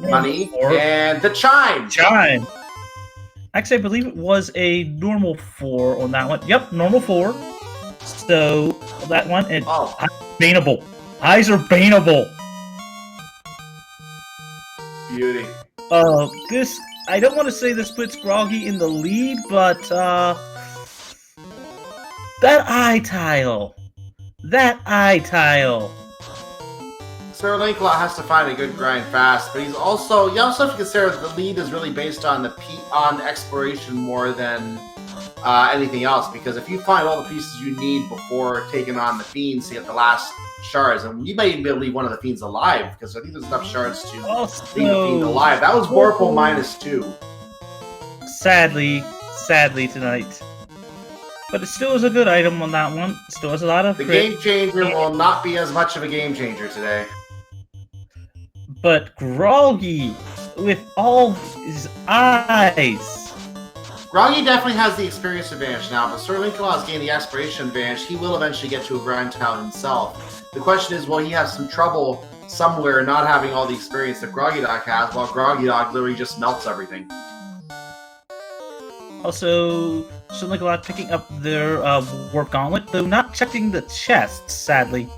money, and the chime. Chime. Actually, I believe it was a normal 4 on that one. Yep, normal 4. So that one, and Oh, baneable. Eyes are baneable. beauty. This, I don't want to say this puts Groggy in the lead, but that eye tile. SirLinkalot has to find a good grind fast, but you also have to consider that the lead is really based on on exploration more than anything else. Because if you find all the pieces you need before taking on the fiends to get the last shards, and you might even be able to leave one of the fiends alive, because I think there's enough shards to leave the fiend alive. That was Vorpal minus 2. Sadly tonight. But it still is a good item on that one. Still has a lot of The crit. game changer will not be as much of a game changer today. But Groggy, with all his eyes. Groggy definitely has the experience advantage now, but SirLinkalot has gained the exploration advantage. He will eventually get to a grind town himself. The question is, will he have some trouble somewhere not having all the experience that Groggy Dog has, while Groggy Dog literally just melts everything? Also, SirLinkalot picking up their warp gauntlet, though not checking the chest, sadly.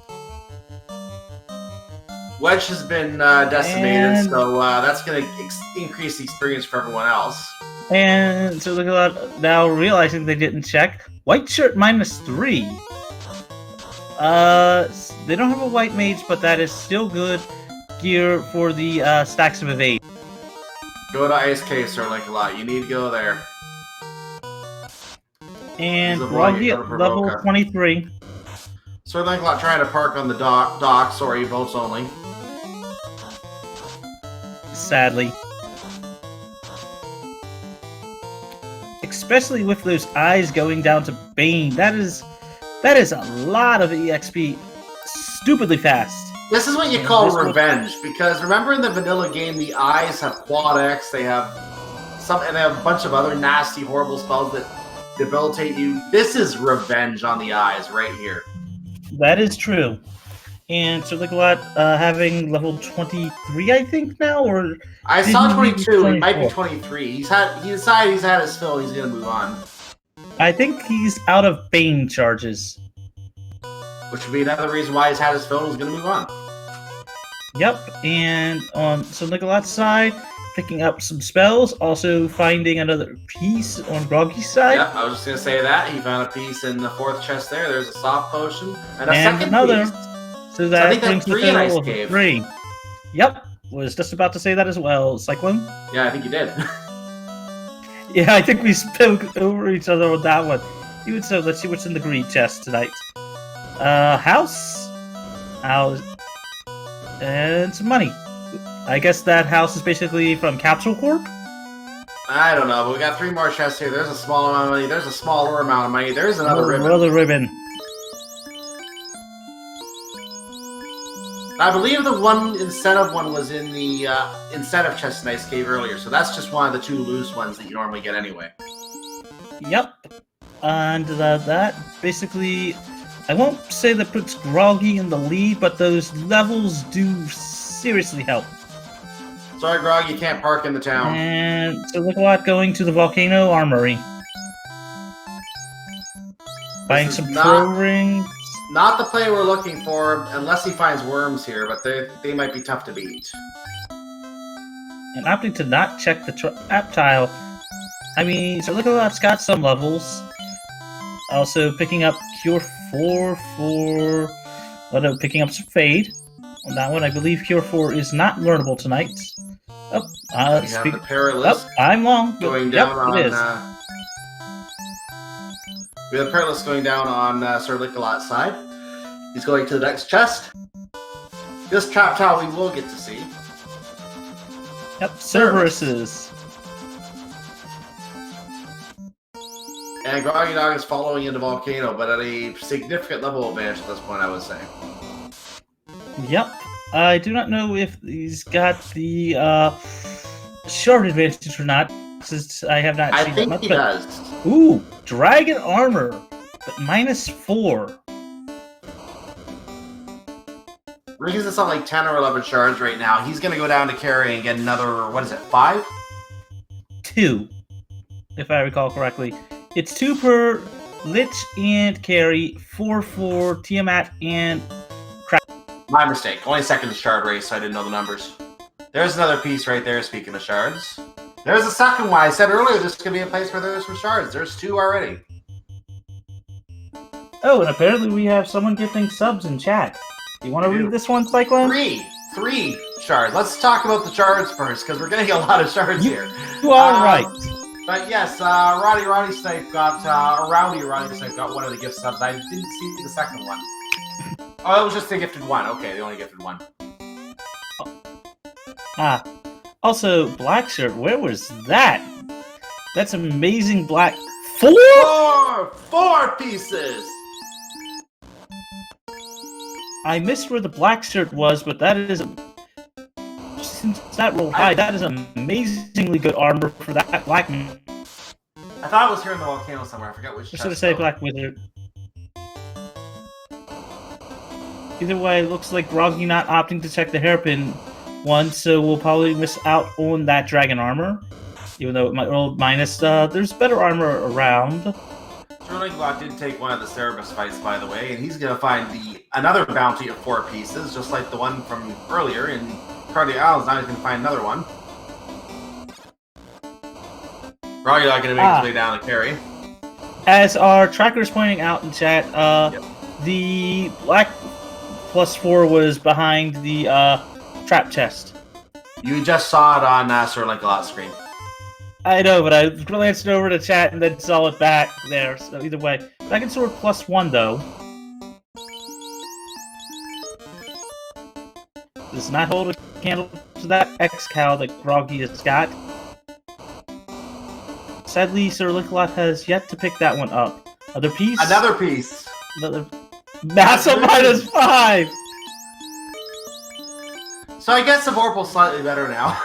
Wedge has been decimated, And- so that's going to increase the experience for everyone else. And so look at that. Now realizing they didn't check. White shirt -3. They don't have a white mage, but that is still good gear for the stacks of evade. Go to Ice Cave, SirLinkalot. You need to go there. And He's a Groggy boy, at level Provoca. 23. SirLinkalot trying to park on the dock. Sorry, boats only. Sadly. Especially with those eyes going down to Bane. That is a lot of EXP stupidly fast. This is what you call revenge, because remember in the vanilla game, the eyes have quad X, they have and they have a bunch of other nasty, horrible spells that debilitate you. This is revenge on the eyes right here. That is true. And SirLinkalot having level 23, I think now, or I saw Didn't he be 22. He might be 24? 23. He decided he's had his fill. He's gonna move on, I think he's out of Bane charges. which would be another reason why he's had his fill. He's gonna move on. Yep, and on SirLinkalot's side, picking up some spells, also finding another piece on Groggy's side. Yep, I was just gonna say that he found a piece in the fourth chest there. There's a soft potion and a And second another. piece. So that I think that's brings the 3 in Ice total of Cave. 3. Yep, was just about to say that as well. Cyclone? Yeah, I think you did. Yeah, I think we spoke over each other on that one. Even so, let's see what's in the greed chest tonight. House, and some money. I guess that house is basically from Capsule Corp. I don't know, but we got 3 more chests here. There's a small amount of money. There's a smaller amount of money. There's another ribbon. Another ribbon. I believe the one incentive one was in the incentive chest in Ice Cave earlier, so that's just one of the 2 loose ones that you normally get anyway. Yep. And that basically, I won't say that puts Groggy in the lead, but those levels do seriously help. Sorry, Grog, you can't park in the town. And SirLinkalot going to the Volcano Armory. Buying is some not- pro rings. Not the play we're looking for, unless he finds worms here, but they might be tough to beat. And opting to not check the trap tile. I mean, SirLinkalot's got some levels. Also picking up Cure 4 for... Oh no, picking up some Fade. On that one, I believe Cure 4 is not learnable tonight. Oh, We have the Perilous I'm long. going down Yep, on... it is. We have Perilous going down on SirLinkalot's side. He's going to the next chest. This trap tile we will get to see. Yep, Cerberuses. And groggydog is following into Volcano, but at a significant level advantage at this point, I would say. Yep. I do not know if he's got the short advantage or not, since I have not I seen that think much. he But, does. ooh, Dragon Armor, but -4. Ricky's at something like 10 or 11 shards right now. He's going to go down to carry and get another, what is it, 5? 2, if I recall correctly. It's 2 per Lich and Carry, 4 for Tiamat and... My mistake. Only second shard race, so I didn't know the numbers. There's another piece right there, speaking of shards. There's a second one. I said earlier this could be a place where there's some shards. There's 2 already. Oh, and apparently we have someone gifting subs in chat. You want to read this one, Cyclone? 3 shards. Let's talk about the shards first, because we're getting a lot of shards here. You are right. But yes, Roddy Snipe got, Rowdy Snipe got one of the gift subs. I didn't see the second one. Oh, it was just the gifted one. Okay, the only gifted one. Ah. Also, black shirt, where was that? That's amazing black. 4? 4 pieces! I missed where the black shirt was, but that is... Since that rolled high, that is amazingly good armor for that black man. I thought it was here in the volcano somewhere. I forgot which I should chest, have said though. black wizard. Either way, it looks like Groggy not opting to check the hairpin one, so we'll probably miss out on that dragon armor. Even though it might roll minus, there's better armor around. Surely SirLinkalot did take one of the Cerebus fights, by the way, and he's going to find another bounty of 4 pieces, just like the one from earlier in Cardi Islands. Now he's going to find another one. Groggydog going to make his way down to carry. As our tracker's pointing out in chat, the black +4 was behind the trap chest. You just saw it on SirLinkalot's screen. I know, but I glanced over to chat and then saw it back there. So either way, Dragon Sword +1 though does not hold a candle to that X-Cow that Groggy has got. Sadly, SirLinkalot has yet to pick that one up. Another piece. Another piece. Another. Massa -5. So I guess the Vorpal's slightly better now.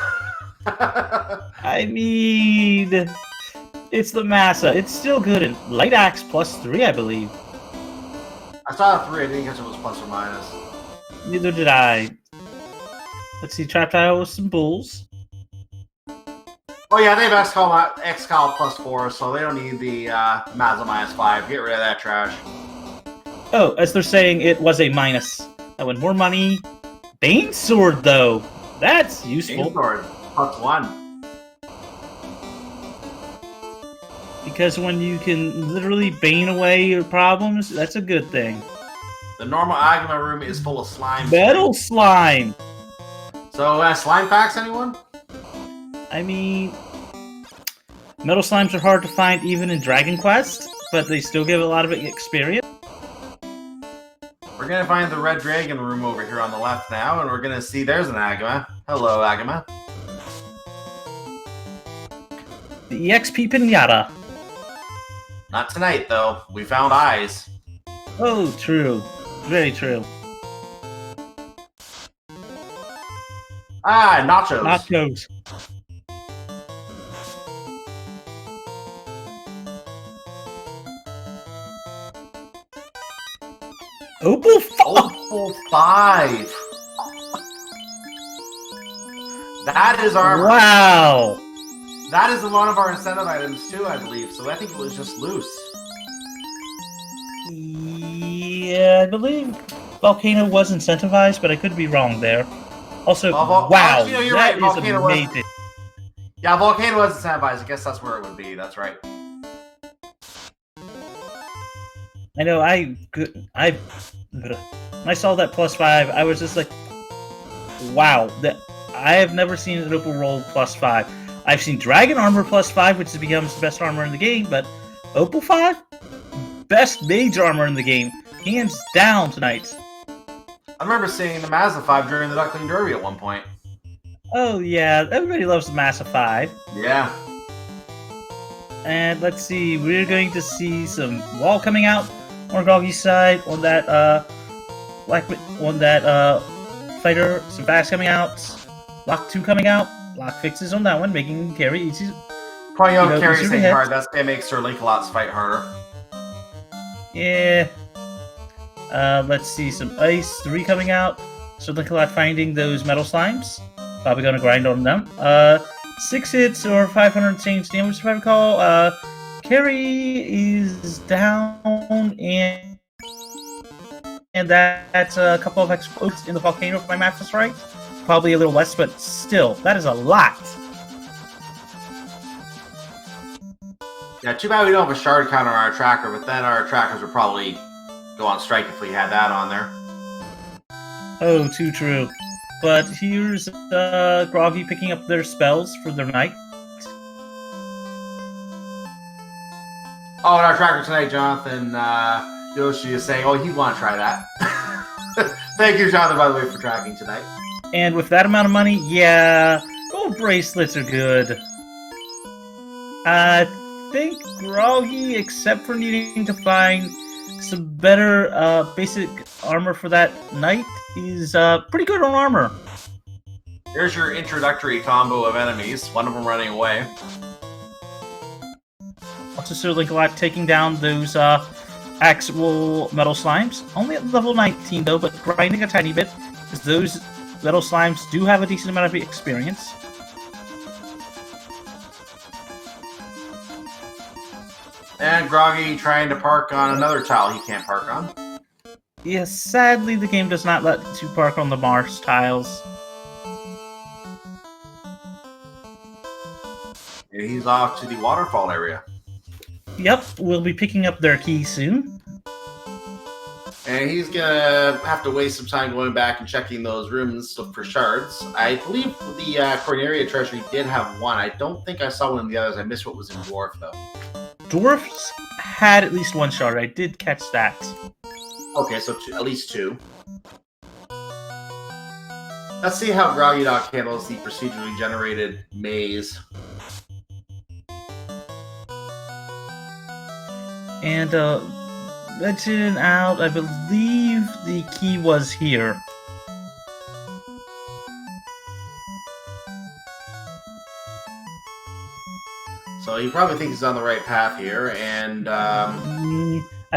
I mean, it's the Massa. It's still good. And Light Axe +3, I believe. I saw a 3. I didn't guess it was plus or minus. Neither did I. Let's see. Trap Tile with some bulls. Oh yeah, they have X-Cal +4, so they don't need the Mazda -5. Get rid of that trash. Oh, as they're saying, it was a minus. I win more money. Bane Sword, though. That's useful. Bane Sword +1. Because when you can literally bane away your problems, that's a good thing. The normal Agama room is full of slime. Metal slime! So, slime packs, anyone? I mean, metal slimes are hard to find even in Dragon Quest, but they still give a lot of experience. We're gonna find the Red Dragon room over here on the left now, and we're gonna see there's an Agama. Hello, Agama. The EXP Pinata. Not tonight, though. We found eyes. Oh, true. Very true. Ah, nachos. Nachos. Opal 5. That is our... Wow. That is one of our incentive items, too, I believe. So I think it was just loose. Yeah, I believe Volcano was incentivized, but I could be wrong there. Also, wow, actually, no, you're that right. is Volcano amazing. Yeah, Volcano was incentivized. I guess that's where it would be. That's right. I know, when I saw that +5, I was just like, wow, I have never seen an Opal roll +5. I've seen Dragon Armor +5, which becomes the best armor in the game, but Opal 5? Best mage armor in the game. Hands down tonight. I remember seeing the Mazda 5 during the Duckling Derby at one point. Oh yeah, everybody loves the Massa 5. Yeah. And let's see, we're going to see some wall coming out on Groggy's side, on that fighter, some fast coming out, Lock 2 coming out, Lock fixes on that one, making carry easy. Pointing out carry staying hard, that's gonna make SirLinkalot's fight harder. Yeah. Let's see, some Ice 3 coming out. SirLinkalot finding those metal slimes. Probably gonna grind on them. 6 hits or 500 change damage if I recall. Carry is down, and that's a couple of explodes in the volcano if my math is right. Probably a little less, but still, that is a lot. Yeah, too bad we don't have a shard counter on our tracker, but then our trackers would probably go on strike if we had that on there. Oh, too true. But here's Groggy picking up their spells for their night. Oh, and our tracker tonight, Jonathan Yoshi is saying, oh, he'd want to try that. Thank you, Jonathan, by the way, for tracking tonight. And with that amount of money, yeah, gold bracelets are good. I think Groggy, except for needing to find some better basic armor for that knight, is pretty good on armor. Here's your introductory combo of enemies, one of them running away. Also, SirLinkalot taking down those actual metal slimes. Only at level 19, though, but grinding a tiny bit, because those metal slimes do have a decent amount of experience. And Groggy trying to park on another tile he can't park on. Yes, sadly the game does not let you park on the Mars tiles. And he's off to the waterfall area. Yep, we'll be picking up their key soon. And he's gonna have to waste some time going back and checking those rooms for shards. I believe the Corneria treasury did have one. I don't think I saw one of the others. I missed what was in Dwarf, though. Dwarfs had at least one shard. I did catch that. Okay, so at least two. Let's see how groggydog handles the procedurally generated maze. And, mention out, I believe the key was here. So he probably thinks he's on the right path here, and I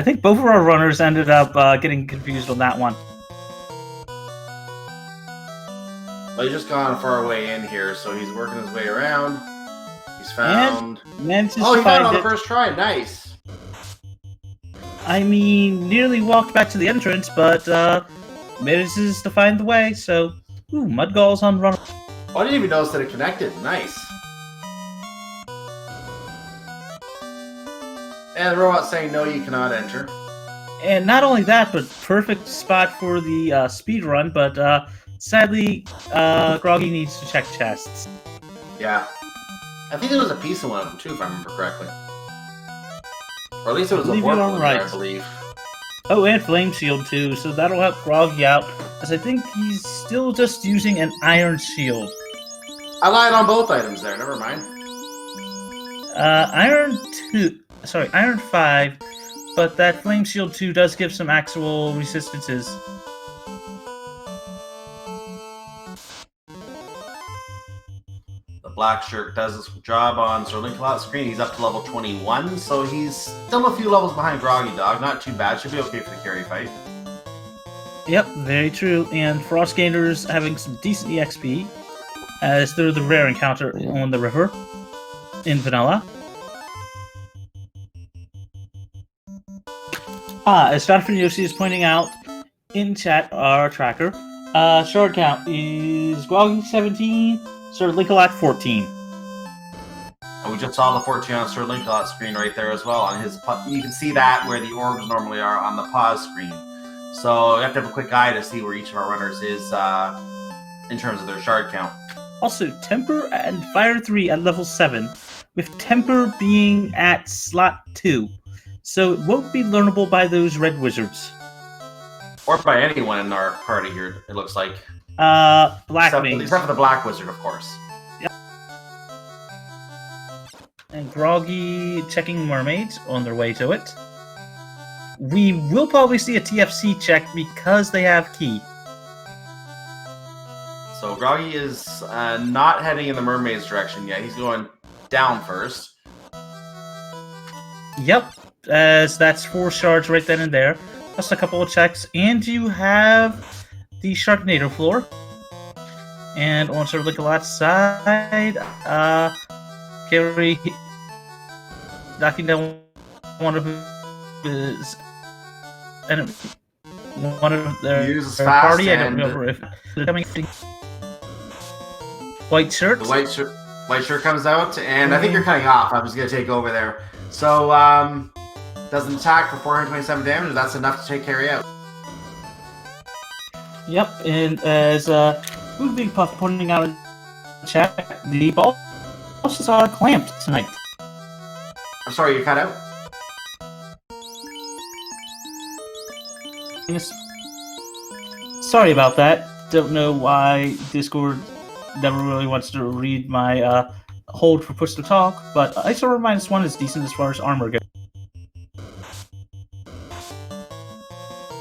think both of our runners ended up getting confused on that one. well, he's just gone far way in here, so he's working his way around. He's found... Manages Oh, to he found it on find the it. first try. Nice. I mean, nearly walked back to the entrance, but manages to find the way, so... Ooh, Mudgall's on run. Oh, I didn't even notice that it connected. Nice. And the robot saying, no, you cannot enter. And not only that, but perfect spot for the speed run, but sadly, Groggy needs to check chests. Yeah. I think there was a piece in one of them, too, if I remember correctly. Or at least it was a Believe warp you are one, right. I believe. Oh, and Flame Shield too, so that'll help Groggy out, as I think he's still just using an Iron Shield. I lied on both items there, never mind. Iron 5, but that Flame Shield 2 does give some actual resistances. The black shirt does his job on SirLinkalot's screen. He's up to level 21, so he's still a few levels behind groggydog. Not too bad, should be okay for the carry fight. Yep, very true. And Frost Gainers having some decent EXP, as they're the rare encounter on the river in vanilla. As Jonathan Yoshi is pointing out in chat, our tracker, shard count is Groggy 17, SirLinkalot 14. And we just saw the 14 on SirLinkalot's screen right there as well. On his, you can see that where the orbs normally are on the pause screen. So you have to have a quick eye to see where each of our runners is in terms of their shard count. Also, Temper and Fire 3 at level 7, with Temper being at slot 2. So it won't be learnable by those red wizards. Or by anyone in our party here, it looks like. Black Wings. Except for the black wizard, of course. Yep. And Groggy checking mermaids on their way to it. We will probably see a TFC check because they have key. So Groggy is not heading in the mermaid's direction yet. He's going down first. Yep, as that's 4 shards right then and there. Just a couple of checks, and you have the Sharknado floor. And on SirLinkalot's side, Carrie knocking down one of his enemy, one of their party. I don't remember if they're coming. White shirt. The white shirt comes out, and I think you're cutting off. I'm just going to take over there. So, does an attack for 427 damage. That's enough to take Carrie out. Yep, and as Big Puff pointing out in chat, the bosses are clamped tonight. I'm sorry, you cut out? Sorry about that. Don't know why Discord never really wants to read my hold for push to talk, but ISO -1 is decent as far as armor goes.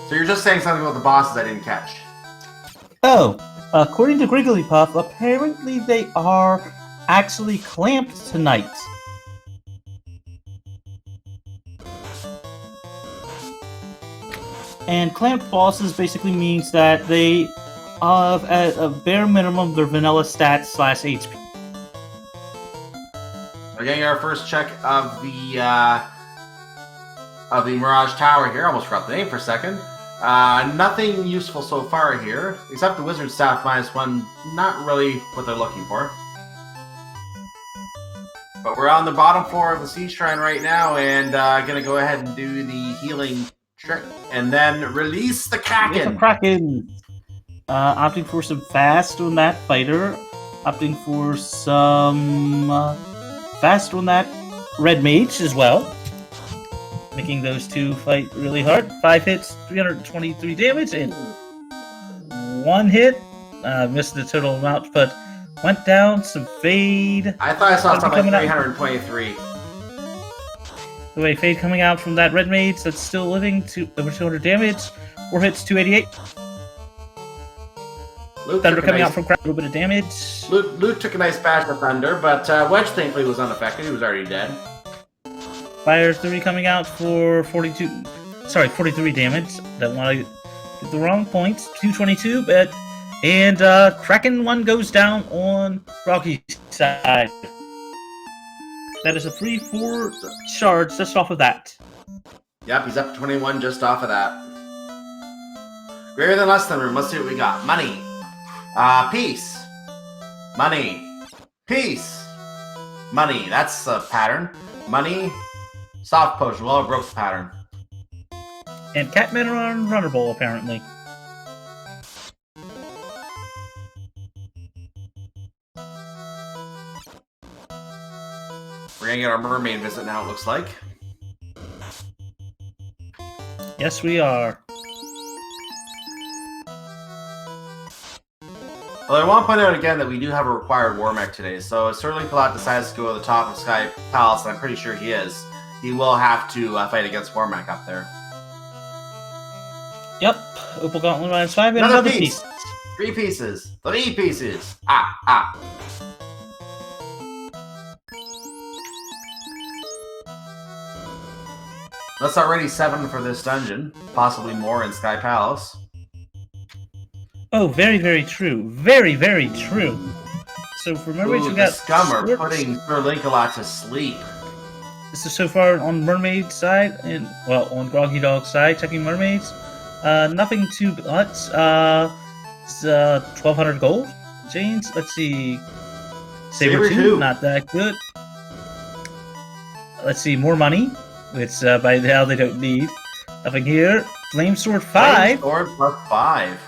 So you're just saying something about the bosses I didn't catch. Oh, according to Grigglypuff, apparently they are actually clamped tonight. And clamped bosses basically means that they have, at a bare minimum, their vanilla stats / HP. We're getting our first check of the of the Mirage Tower here. Almost forgot the name for a second. Nothing useful so far here, except the Wizard Staff -1. Not really what they're looking for. But we're on the bottom floor of the Sea Shrine right now, and gonna go ahead and do the healing trick, and then release the Kraken. Kraken. Opting for some fast on that fighter. Opting for some fast on that red mage as well. Making those two fight really hard. 5 hits, 323 damage, and 1 hit. Missed the total amount, but went down. Some fade. I thought I saw something like 323. The way fade coming out from that red mage that's still living to over 200 damage. 4 hits, 288. Thunder coming out from Kraken, a little bit of damage. Luke took a nice bash of Thunder, but Wedge thankfully was unaffected. He was already dead. Fire 3 coming out for 43 damage. Don't want to get the wrong points. 222, but and Kraken 1 goes down on Groggy's side. That is a 3-4 shards just off of that. Yep, he's up to 21 just off of that. Greater than less than room. Let's see what we got. Money. Peace. Money. Peace. Money. That's a pattern. Money. Soft potion. Well, I broke the pattern. And Catman on Runner Bowl, apparently. We're gonna get our mermaid visit now, it looks like. Yes, we are. Well, I want to point out again that we do have a required war mech today, so if SirLinkalot decides to go to the top of Sky Palace, and I'm pretty sure he is, he will have to fight against war mech up there. Yep. Opal Gauntlet minus 5 and another piece. 3 pieces. 3 pieces. Ah. That's already 7 for this dungeon. Possibly more in Sky Palace. Oh, very, very true. Very, very true. So remember, you got scum are putting SirLinkalot to sleep. This is so far on Mermaid side, and well, on Groggy Dog side, checking mermaids. Nothing too much. It's 1,200 gold. James, let's see. Saber 2, not that good. Let's see, more money, which by now they don't need. Nothing here. Flame Sword 5. Flame Sword plus 5.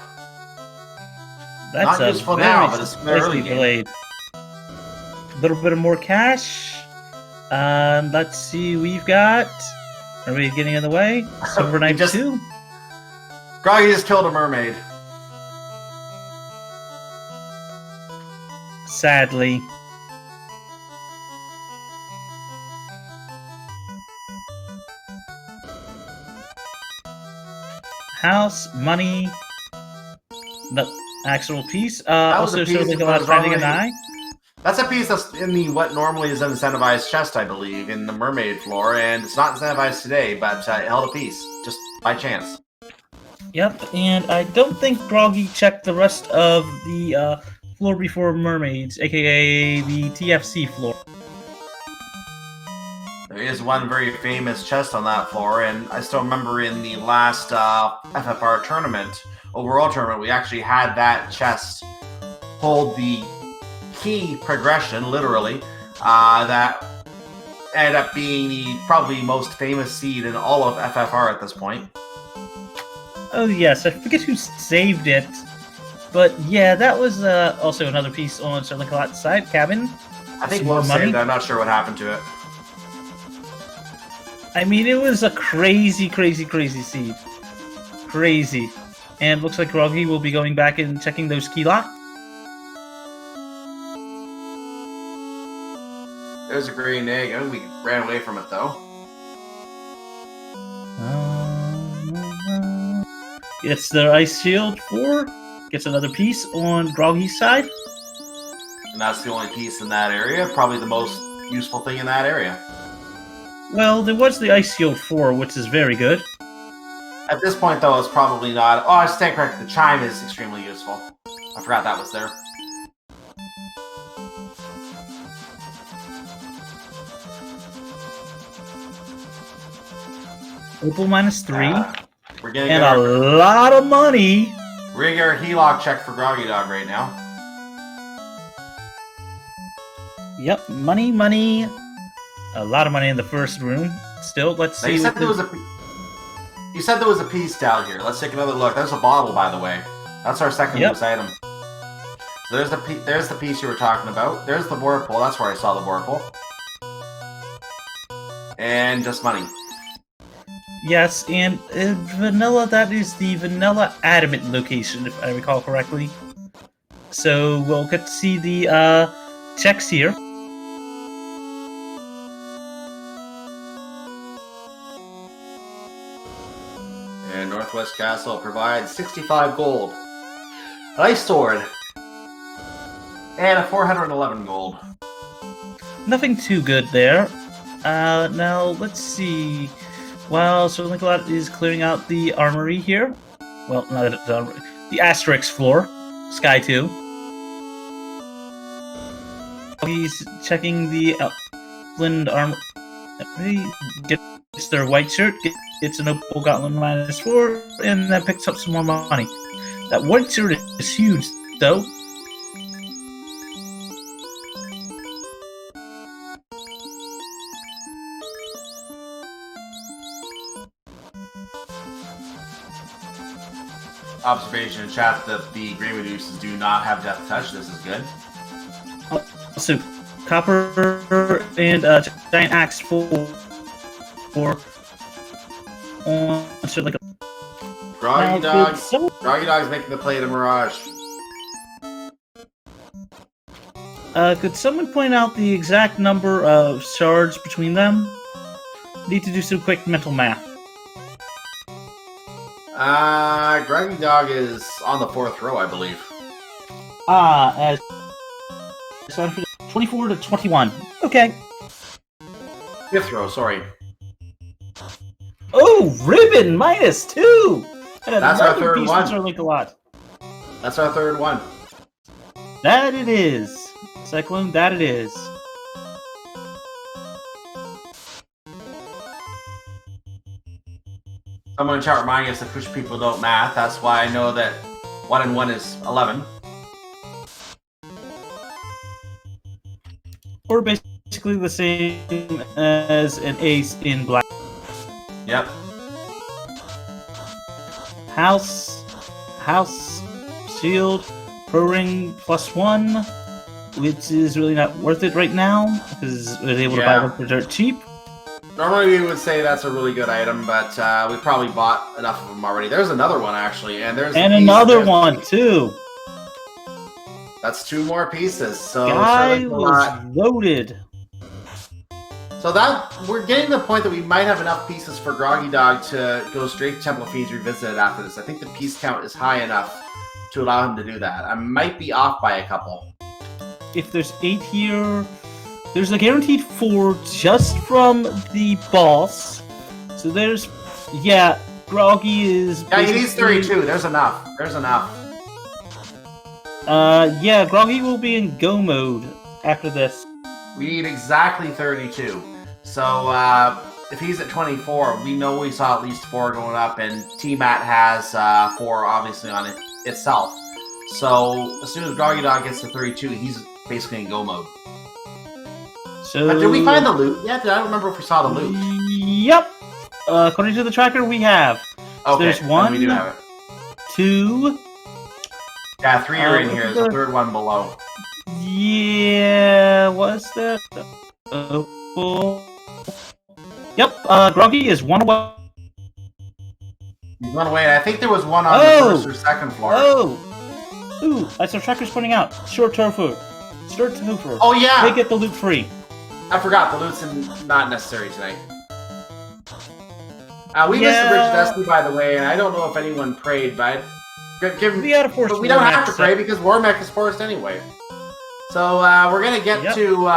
That's not useful now, but it's early delayed. A little bit of more cash. Let's see, we've got. Are we getting in the way? Silver Knight 2. Groggy just killed a mermaid. Sadly. House, money, the actual piece. Also shows like a lot of finding an eye. That's a piece that's in the what normally is an incentivized chest, I believe, in the mermaid floor, and it's not incentivized today, but it held a piece just by chance. Yep, and I don't think Groggy checked the rest of the floor before mermaids, aka the TFC floor. There is one very famous chest on that floor, and I still remember in the last FFR tournament, overall tournament, we actually had that chest hold the key progression, literally, that ended up being the probably most famous seed in all of FFR at this point. Oh yes, I forget who saved it, but yeah, that was also another piece on SirLinkalot's side, cabin. I think Will saved it, I'm not sure what happened to it. I mean, it was a crazy, crazy, crazy seed. Crazy. And looks like Groggy will be going back and checking those key lock. There's a green egg. I think we ran away from it, though. It's the Ice Shield 4. Gets another piece on Groggy's side. And that's the only piece in that area. Probably the most useful thing in that area. Well, there was the Ice Shield 4, which is very good. At this point, though, it's probably not. Oh, I stand corrected. The chime is extremely useful. I forgot that was there. Opal -3. We're gonna And get a lot of money. we're gonna get our HELOC check for Groggy Dog right now. Yep, money. A lot of money in the first room. Still, let's Now, see. you said there was a piece down here. Let's take another look. There's a bottle, by the way. That's our second loose item. So there's the piece you were talking about. There's the Vorpal. That's where I saw the Vorpal. And just money. Yes, and vanilla. That is the vanilla adamant location, if I recall correctly. So we'll get to see the checks here. And Northwest Castle provides 65 gold. An ice sword. And a 411 gold. Nothing too good there. Now, let's see. While SirLinkalot is clearing out the armory here. Well, not the armory. The Asterix floor. Sky 2. He's checking the Outland armor. He gets their white shirt, gets an Opal Gauntlet -4, and then picks up some more money. That white shirt is huge, though. Observation in chat that the Grey Meduses do not have Death Touch. This is good. So, copper and giant axe for on SirLinkalot. Groggy Dog's making the play to Mirage. Could someone point out the exact number of shards between them? Need to do some quick mental math. Groggy Dog is on the 4th row, I believe. As 24 to 21. Okay. 5th row, sorry. Oh, ribbon -2. And That's our another third piece one. from SirLinkalot. That's our 3rd one. That it is. Cyclone, that it is. Someone in chat reminding us that Twitch people don't math. That's why I know that 1 and 1 is 11. Or basically the same as an ace in black. Yep. House, shield, pro ring +1, which is really not worth it right now because we're able to buy them for dirt cheap. Normally we would say that's a really good item, but we probably bought enough of them already. There's another one actually, and there's another one too. That's 2 more pieces. So Guy was loaded. So that we're getting to the point that we might have enough pieces for Groggy Dog to go straight to Temple of Fiends Revisited after this. I think the piece count is high enough to allow him to do that. I might be off by a couple. If there's 8 here, there's a guaranteed 4 just from the boss. So there's, Groggy is. Yeah, he needs 32. There's enough. Groggy will be in go mode after this. We need exactly 32. So if he's at 24, we know we saw at least 4 going up, and T-Mat has 4 obviously on it itself. So as soon as Groggy Dog gets to 32, he's basically in go mode. So, but did we find the loot yet? I don't remember if we saw the loot. Yep. According to the tracker, we have. Okay, so there's 1, we do have it. 2. Yeah, 3 are in here. There's a 3rd one below. Yeah, what's that? Opal. Yep, Groggy is 1 away. He's 1 away. I think there was 1 on the 1st or 2nd floor. Ooh, that's our tracker's pointing out. Short tofu. Oh, yeah! They get the loot free. I forgot, the loot's not necessary tonight. We missed the Bridge of Destiny, by the way, and I don't know if anyone prayed, but but we don't have to pray because War Mech is forced anyway. So we're gonna get to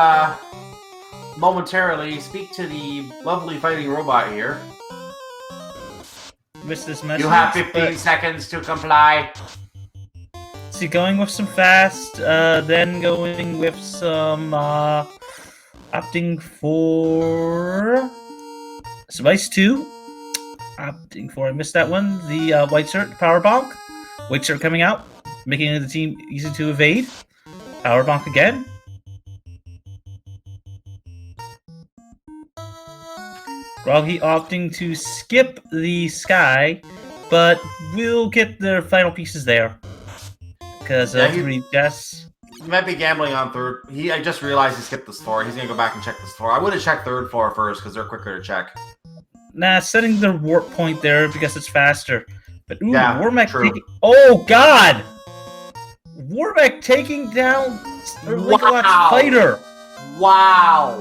momentarily speak to the lovely fighting robot here. Missed this message. You have 15 seconds to comply. See, going with some fast, then going with some opting for some ice 2. Opting for, I missed that one. The white shirt, power bonk. White shirt coming out, making the team easy to evade. Power bonk again. Groggy opting to skip the sky, but we'll get their final pieces there. Because three guess. He might be gambling on third. I just realized he skipped this floor. He's gonna go back and check this floor. I would have checked third floor first because they're quicker to check. Nah, setting the warp point there because it's faster. But ooh, yeah, Warmack true. Oh god! Warmack taking down SirLinkalot's fighter. Wow.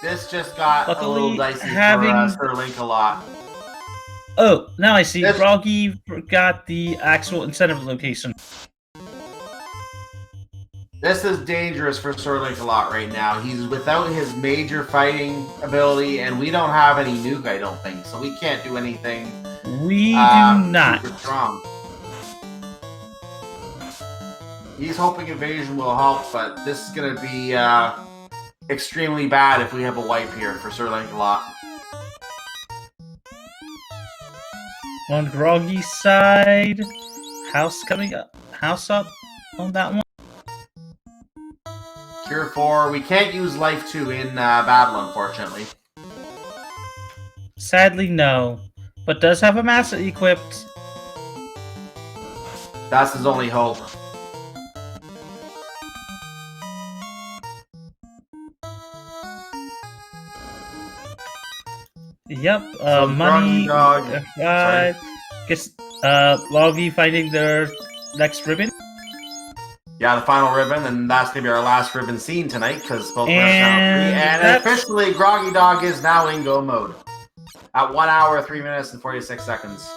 This just got a little dicey for SirLinkalot. Oh, now I see. Groggy forgot the actual incentive location. This is dangerous for SirLinkalot right now. He's without his major fighting ability, and we don't have any nuke, I don't think. So we can't do anything. We do not. Super strong. He's hoping evasion will help, but this is going to be extremely bad if we have a wipe here for SirLinkalot. On Groggy's side, house coming up. House up on that one. Cure 4. We can't use Life 2 in battle, unfortunately. Sadly, no. But does have a Massa equipped. That's his only hope. Yep, So money. Groggydog. Guess Loggy finding their next ribbon. Yeah, the final ribbon, and that's gonna be our last ribbon scene tonight because both players are now free. And officially, Groggydog is now in go mode at 1 hour, 3 minutes, and 46 seconds.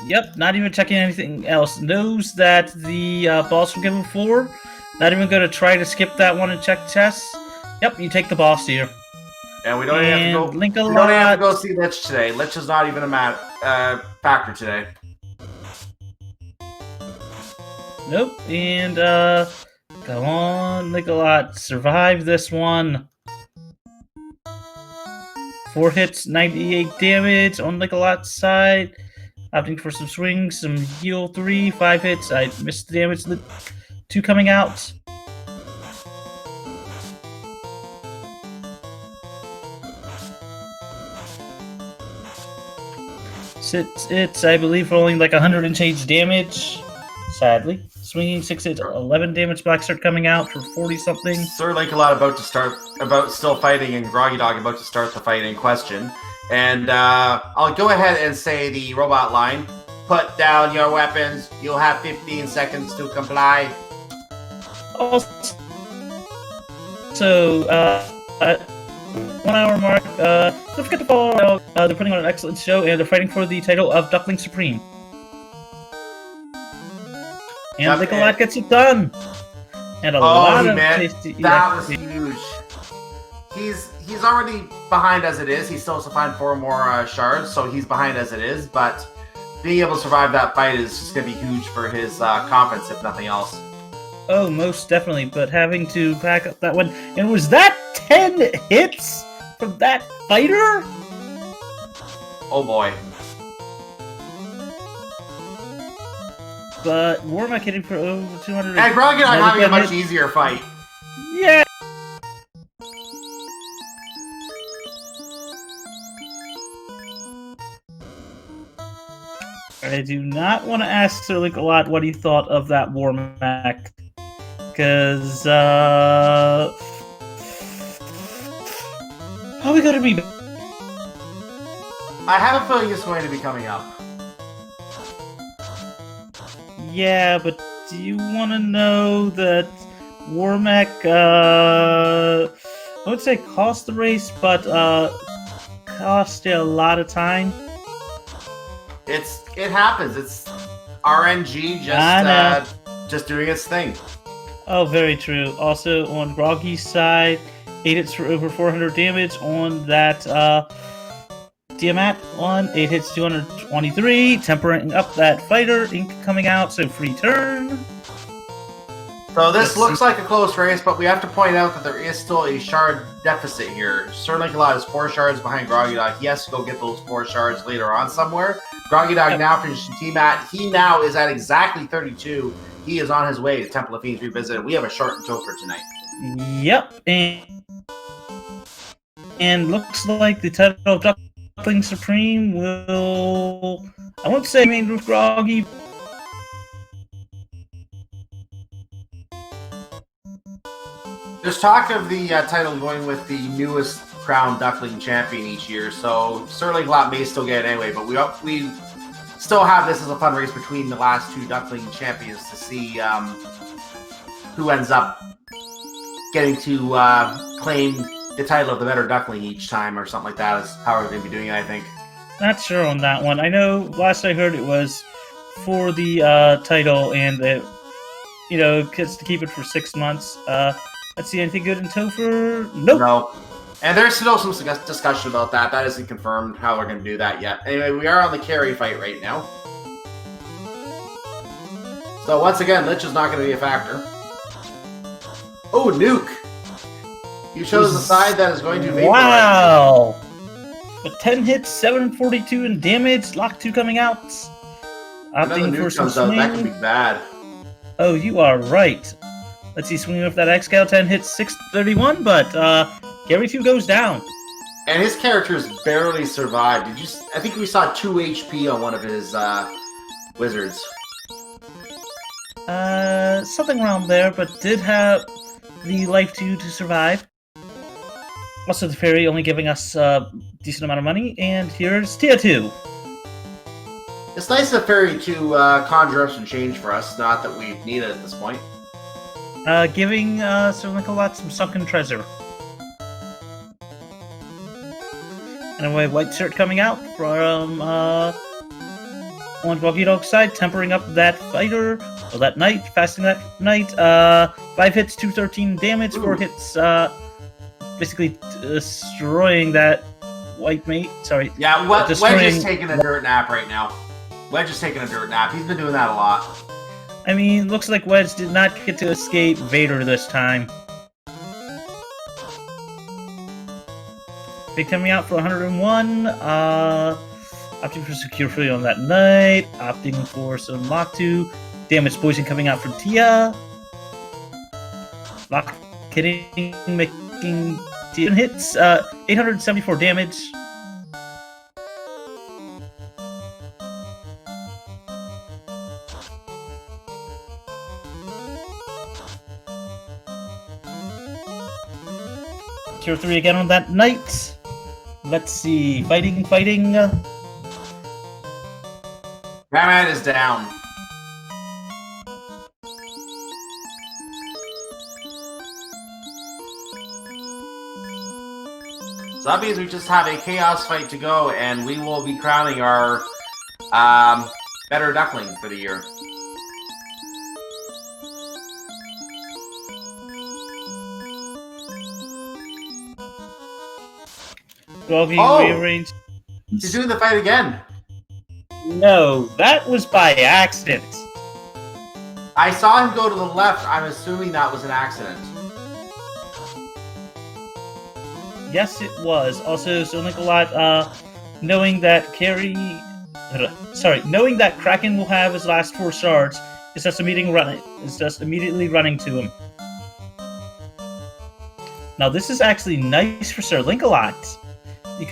Yep, not even checking anything else. Knows that the boss will give him 4. Not even going to try to skip that one and check chess. Yep, you take the boss here. And we don't even have to go. We don't even have to go see Lich today. Lich is not even a factor today. Nope, and go on, Linkalot, survive this one. 4 hits, 98 damage on Linkalot's side. Opting for some swings, some heal 3, 5 hits. I missed the damage. 2 coming out. It's I believe, rolling like 100 and change damage. Sadly. Swinging 6 hits, 11 damage. Black Start coming out for 40-something. SirLinkalot still fighting, and Groggydog about to start the fight in question. And I'll go ahead and say the robot line. Put down your weapons. You'll have 15 seconds to comply. Also, 1 hour mark. Don't forget to follow. They're putting on an excellent show, and they're fighting for the title of Duckling Supreme. And Linkalot gets it done. And a lot of tasty. That was huge. He's already behind as it is. He still has to find 4 more shards, so he's behind as it is. But being able to survive that fight is just going to be huge for his confidence, if nothing else. Oh, most definitely. But having to back up that one, and was that 10 hits from that fighter? Oh boy. But Warmack hitting for over 200. And Groggydog having a much easier fight. Yeah. I do not want to ask SirLinkalot what he thought of that Warmack. Because, probably going to be... I have a feeling it's going to be coming up. Yeah, but do you want to know that Warmack, I would say cost the race, but cost a lot of time? It happens. It's RNG just doing its thing. Oh, very true. Also, on Groggy's side, 8 hits for over 400 damage on that Tiamat one. 8 hits, 223. Tempering up that fighter. Ink coming out, so free turn. So this Let's looks see. like a close race, but we have to point out that there is still a shard deficit here. SirLinkalot is 4 shards behind groggydog. He has to go get those 4 shards later on somewhere. groggydog now finished team at. He now is at exactly 32. He is on his way to Temple of Fiends Revisited. We have a short tow for tonight. Yep, and looks like the title of Duckling Supreme will, I won't say remain with Groggy. There's talk of the title going with the newest crowned Duckling champion each year, so SirLinkalot may still get it anyway, but we still have this as a fun race between the last 2 Duckling champions to see who ends up getting to claim the title of the better Duckling each time, or something like that is how we're going to be doing it, I think. Not sure on that one. I know last I heard it was for the title, and kids to keep it for 6 months. Let's see, anything good in Topher? Nope. No. And there's still some discussion about that. That isn't confirmed how we're going to do that yet. Anyway, we are on the carry fight right now. So once again, Lich is not going to be a factor. Oh, Nuke! You chose the side that is going to vaporize. Wow! With 10 hits, 742 in damage, Lock 2 coming out. Opting for some comes out, swing. that could be bad. Oh, you are right. Let's see, swinging with that X-Cal, 10 hits, 631, but Gary 2 goes down. And his characters barely survived. I think we saw 2 HP on one of his wizards. Something around there, but did have the life 2 to survive. Also, the fairy only giving us a decent amount of money, and here's Tier 2. It's nice of Fairy to conjure up some change for us, not that we need it at this point. Giving SirLinkalot some sunken treasure. Anyway, white shirt coming out from on groggydog's side, tempering up that fighter, or that knight, fasting that knight. 5 hits, 213 damage, 4 hits, basically destroying that white mate. Sorry. Yeah, Wedge is taking a dirt nap right now. Wedge is taking a dirt nap. He's been doing that a lot. I mean, looks like Wedge did not get to escape Vader this time. Big coming out for 101. Opting for secure free on that night. Opting for some Lock 2. Damage poison coming out for Tia. Lock hitting, making 10 hits. 874 damage. Tier 3 again on that night. Let's see. Fighting. Batman is down. So that means we just have a chaos fight to go, and we will be crowning our better Duckling for the year. Groggy rearranged. He's doing the fight again. No, that was by accident. I saw him go to the left. I'm assuming that was an accident. Yes, it was. Also, SirLinkalot, knowing that knowing that Kraken will have his last 4 shards, is just immediately running to him. Now, this is actually nice for SirLinkalot,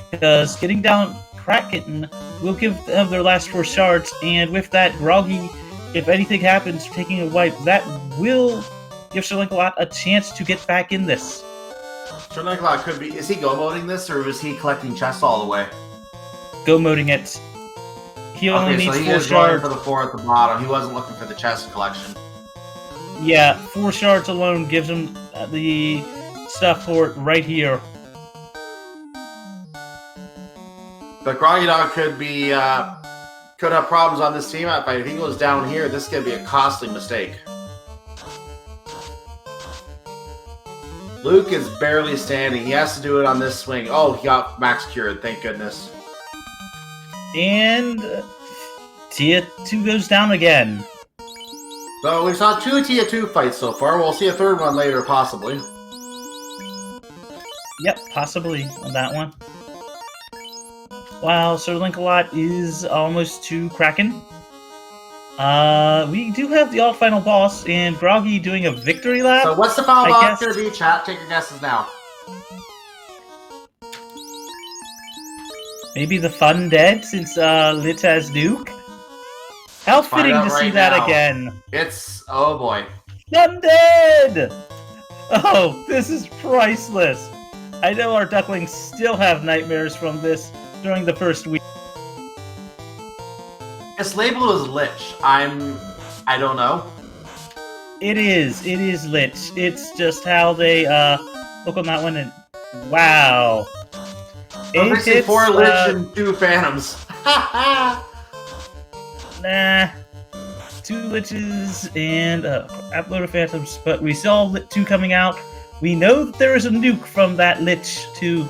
because getting down Kraken will give them their last 4 shards, and with that, Groggy, if anything happens, taking a wipe, that will give SirLinkalot a chance to get back in this. SirLinkalot could be... Is he go-moding this, or is he collecting chests all the way? Go-moding it. He only needs 4 is shards. for the 4 at the bottom. He wasn't looking for the chest collection. Yeah, 4 shards alone gives him the stuff for it right here. But groggydog could be could have problems on this team out fight. If he goes down here, this is gonna be a costly mistake. Luke is barely standing. He has to do it on this swing. Oh, he got max cured. Thank goodness. And Tia 2 goes down again. So we saw 2 Tia 2 fights so far. We'll see a third one later, possibly. Yep, possibly on that one. While SirLinkalot is almost to Kraken. We do have the all-final boss, and Groggy doing a victory lap. So what's the final I boss guess- going to be, chat? Take your guesses now. Maybe the Fun Dead, since Lit has Nuke. How Find fitting out to see right that now. again. It's... oh boy. Fun Dead! Oh, this is priceless. I know our ducklings still have nightmares from this during the first week. It's labeled as Lich. I don't know. It is Lich. It's just how they look on that one and wow. So basically 4 Lich uh, and 2 Phantoms. Nah. 2 Liches and upload of Phantoms, but we saw Lit 2 coming out. We know that there is a nuke from that Lich 2,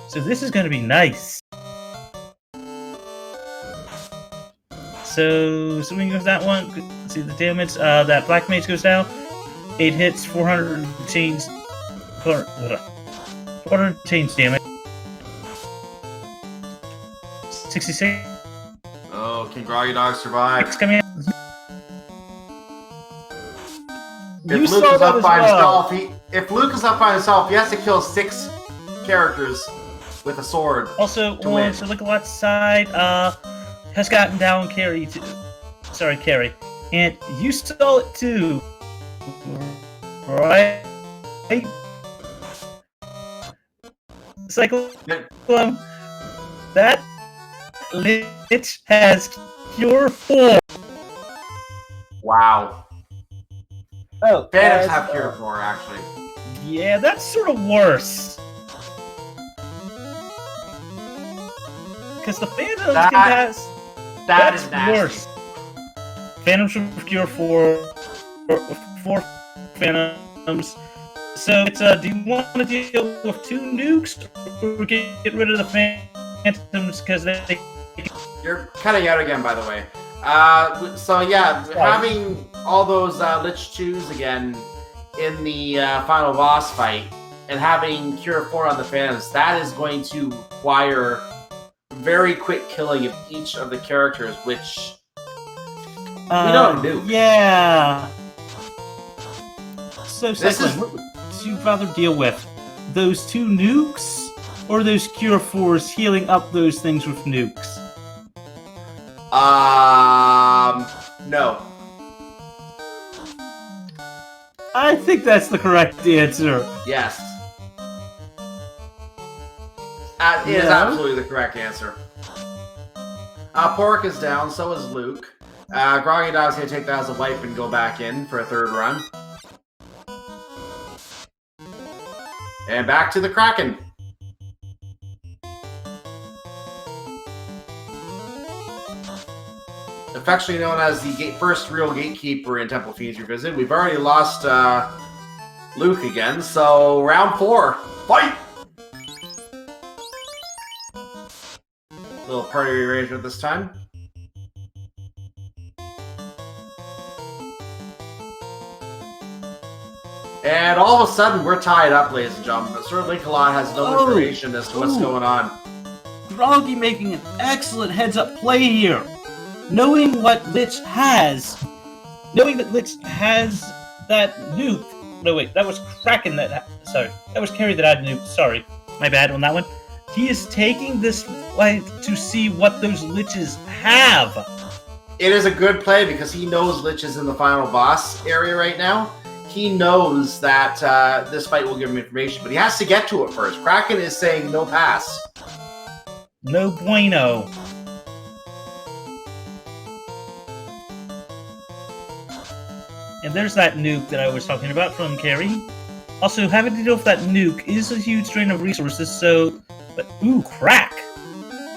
so this is going to be nice. So, swing with that one. Let's see the damage. That Black Mage goes down. 8 hits, 400 change. 400 change damage. 66. Oh, can groggydog survive? Coming out. If Luke is up by himself, if Luke is up by himself, he has to kill 6 characters with a sword. Also, to on win. SirLinkalot's side, has gotten down Carrie too. Sorry, Carrie. And you saw it too. Right? Cyclone. That Lich has Cure 4. Wow. Oh, Phantoms have Cure 4, actually. Yeah, that's sort of worse. Because the Phantoms That- can pass. That's That's nasty. worse. Phantoms from Cure 4 Phantoms. So it's do you want to deal with 2 nukes or get rid of the Phantoms because they You're cutting out again, by the way. So yeah, having all those Lich 2s again in the final boss fight and having Cure 4 on the Phantoms, that is going to require very quick killing of each of the characters, which we don't do. Yeah. So This is- what would you rather deal with? Those 2 nukes or those Cure 4s healing up those things with nukes? No. I think that's the correct answer. Yes. It is Yeah. absolutely the correct answer. Pork is down, so is Luke. groggydog's going to take that as a wipe and go back in for a 3rd run. And back to the Kraken. Affectionately known as the first real gatekeeper in Temple Fiends Revisited. We've already lost Luke again, so round 4. Fight! Little party arrangement this time. And all of a sudden, we're tied up, ladies and gentlemen. But SirLinkalot has no information as to what's going on. Groggy making an excellent heads-up play here. Knowing what Lich has. Knowing that Lich has that nuke. No, wait, that was Kraken that... Sorry, that was Carrie that had nuke. Sorry, my bad on that one. He is taking this fight to see what those Liches have. It is a good play because he knows Lich is in the final boss area right now. He knows that this fight will give him information, but he has to get to it first. Kraken is saying no pass. No bueno. And there's that nuke that I was talking about from Carrie. Also, having to deal with that nuke is a huge drain of resources, so... But, ooh, crack!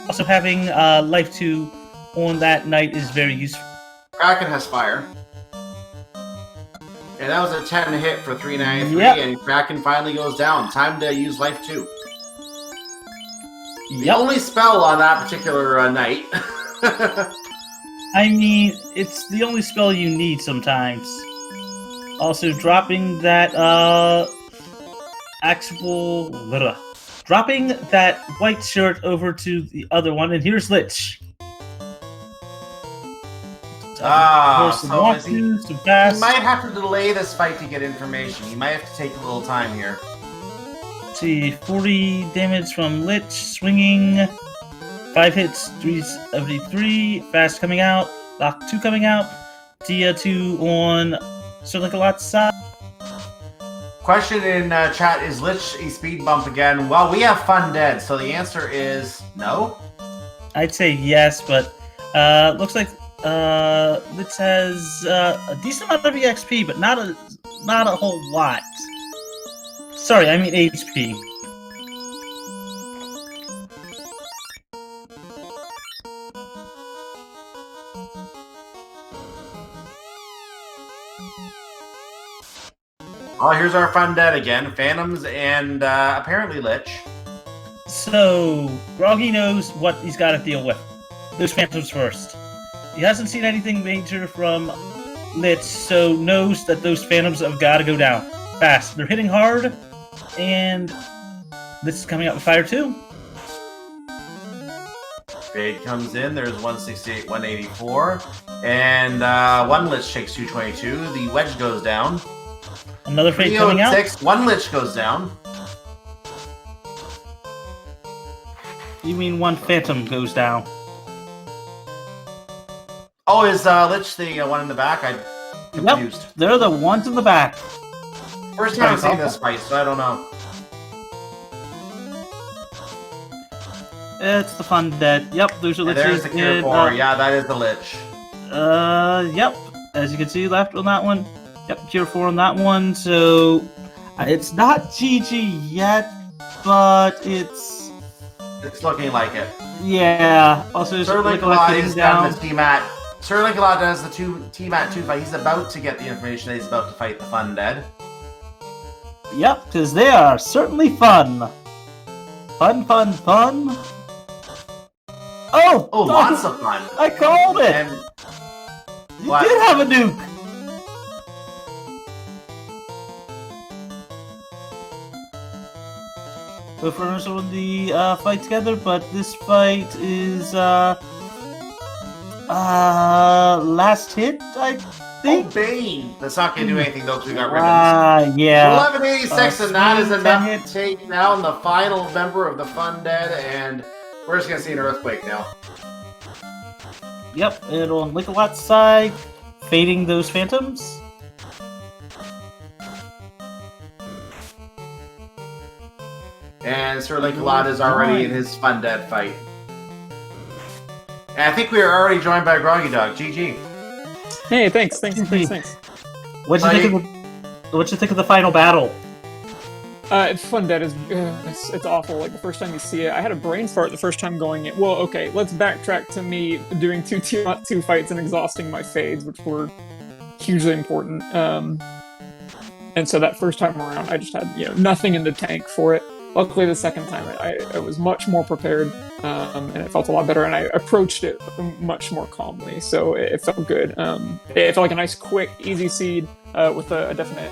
Also, having Life 2 on that night is very useful. Kraken has fire. And that was a 10 hit for 393, Yep. and Kraken finally goes down. Time to use Life 2. The Yep. only spell on that particular night. I mean, it's the only spell you need sometimes. Also, dropping that dropping that white shirt over to the other one, and here's Lich. So is he? Some He fast. might have to delay this fight to get information. He might have to take a little time here. See, 40 damage from Lich, swinging, 5 hits, 373, fast coming out, lock 2 coming out, Tia 2 on SirLinkalot's side. Question in chat, is Lich a speed bump again? Well, we have Fun Dead, so the answer is no. I'd say yes, but looks like Lich has a decent amount of EXP, but not a whole lot. Sorry, I mean HP. Oh, here's our Fun Dead again. Phantoms and apparently Lich. So, Groggy knows what he's got to deal with. Those Phantoms first. He hasn't seen anything major from Lich, so knows that those Phantoms have got to go down fast. They're hitting hard, and Lich is coming out with fire too. Fade comes in. There's 168, 184. And one Lich takes 222. The wedge goes down. Another Fade coming out. 306, one Lich goes down. You mean one Phantom goes down? Oh, is Lich the one in the back? I'm confused. Yep, they're the ones in the back. First time I've seen this fight, so I don't know. It's the Fun Dead. Yep, those are And Liches. there's the Cure 4. Yeah, that is the Lich. Yep. As you can see, left on that one. Yep, Cure 4 on that one. So it's not GG yet, but it's looking like it. Yeah. Also, SirLinkalot is down the T-Mat. SirLinkalot does the T-Mat 2 fight. He's about to get the information that he's about to fight the Fun Dead. Yep, because they are certainly fun. Fun, fun, fun. Oh! Oh, lots of fun. I called it! And you did have a nuke! Both runners on the fight together, but this fight is last hit, I think. Oh, Bane! That's not going to do anything though, because we got ribbons. Yeah. 1186, and that is enough to take down the final member of the Fun Dead, and we're just going to see an earthquake now. Yep, and on Linkalot's side, fading those Phantoms. And SirLinkalot is already in his Fun Dead fight. And I think we are already joined by groggydog. GG. Hey, thanks. What'd you think of the final battle? Fun Dead is it's awful. Like the first time you see it, I had a brain fart the first time going in. Well, okay, let's backtrack to me doing two fights and exhausting my fades, which were hugely important. And so that first time around, I just had nothing in the tank for it. Luckily, the second time, I was much more prepared, and it felt a lot better, and I approached it much more calmly, so it felt good. It felt like a nice, quick, easy seed with a definite,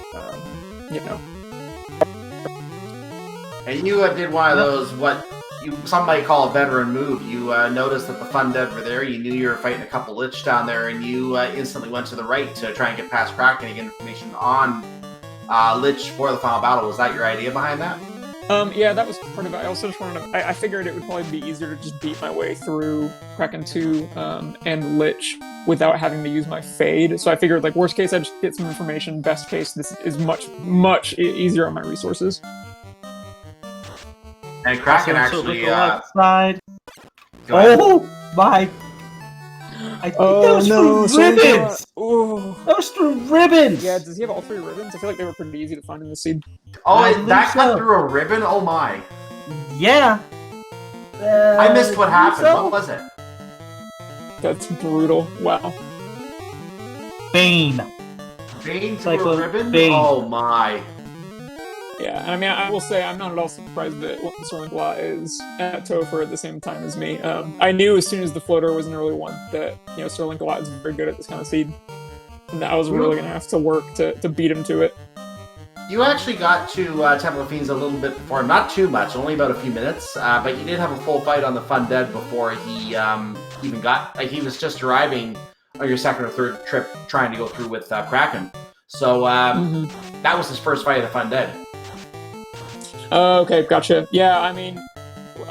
And you did one of those, what some might call a veteran move. You noticed that the Fun Dead were there, you knew you were fighting a couple Lich down there, and you instantly went to the right to try and get past Kraken and get information on Lich for the final battle. Was that your idea behind that? Yeah, that was part of it. I also just wanted to... I figured it would probably be easier to just beat my way through Kraken 2 and Lich without having to use my Fade. So I figured, like, worst case, I'd just get some information. Best case, this is much easier on my resources. And Kraken actually... side. Oh, my... I think those threw ribbons! Those threw ribbons! Yeah, does he have all 3 ribbons? I feel like they were pretty easy to find in the seed. Oh, that cut through a ribbon? Oh my. Yeah. I missed what happened. So? What was it? That's brutal. Wow. Bane. Bane through a ribbon? Bane. Oh my. Yeah, and I mean, I will say I'm not at all surprised that SirLinkalot is at Topher at the same time as me. I knew as soon as the floater was an early one that SirLinkalot is very good at this kind of seed, and that I was really gonna have to work to beat him to it. You actually got to Temple of Fiends a little bit before, not too much, only about a few minutes, but you did have a full fight on the Fundead before he even got, like, he was just arriving on your second or third trip trying to go through with Kraken. So that was his first fight of the Fundead. Okay, gotcha. Yeah, I mean,